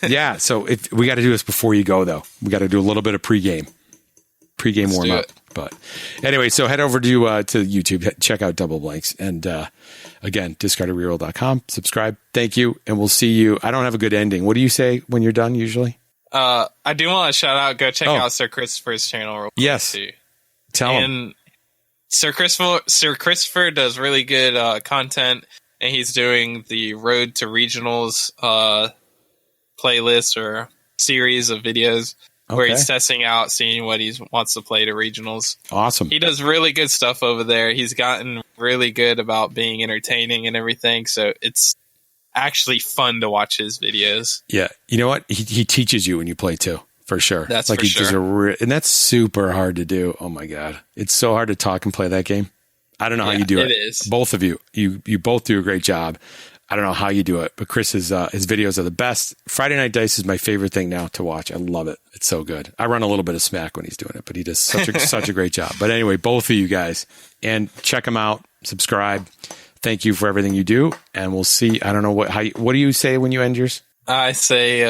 yeah. So if we got to do this before you go though, we got to do a little bit of pregame warm up. But anyway, so head over to YouTube, check out Double Blanks, and again, discardedreroll.com, subscribe. Thank you. And we'll see you. I don't have a good ending. What do you say when you're done usually? I do want to shout out, go check out Sir Christopher's channel. Yes. Too. Tell him. Sir Christopher does really good content, and he's doing the Road to Regionals playlist or series of videos where he's testing out, seeing what he wants to play to regionals. Awesome. He does really good stuff over there. He's gotten really good about being entertaining and everything, so it's actually fun to watch his videos. Yeah. You know what? He teaches you when you play too, for sure. That's like for sure. And that's super hard to do. Oh my God. It's so hard to talk and play that game. I don't know how you do it. It is. Both of you. You both do a great job. I don't know how you do it, but Chris's his videos are the best. Friday Night Dice is my favorite thing now to watch. I love it. It's so good. I run a little bit of smack when he's doing it, but he does such a great job. But anyway, both of you guys, and check him out, subscribe. Thank you for everything you do, and we'll see. I don't know what do you say when you end yours? I say,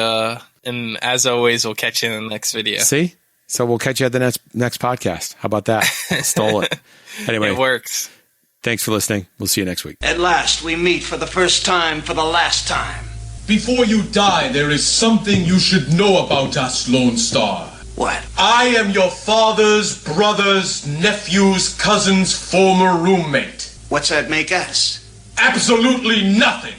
and as always, we'll catch you in the next video. See, So we'll catch you at the next podcast. How about that? Stole it. Anyway, It works. thanks for listening. We'll see you next week. At last, we meet for the first time for the last time. Before you die, there is something you should know about us, Lone Star. What? I am your father's brother's nephew's cousin's former roommate. What's that make us? Absolutely nothing.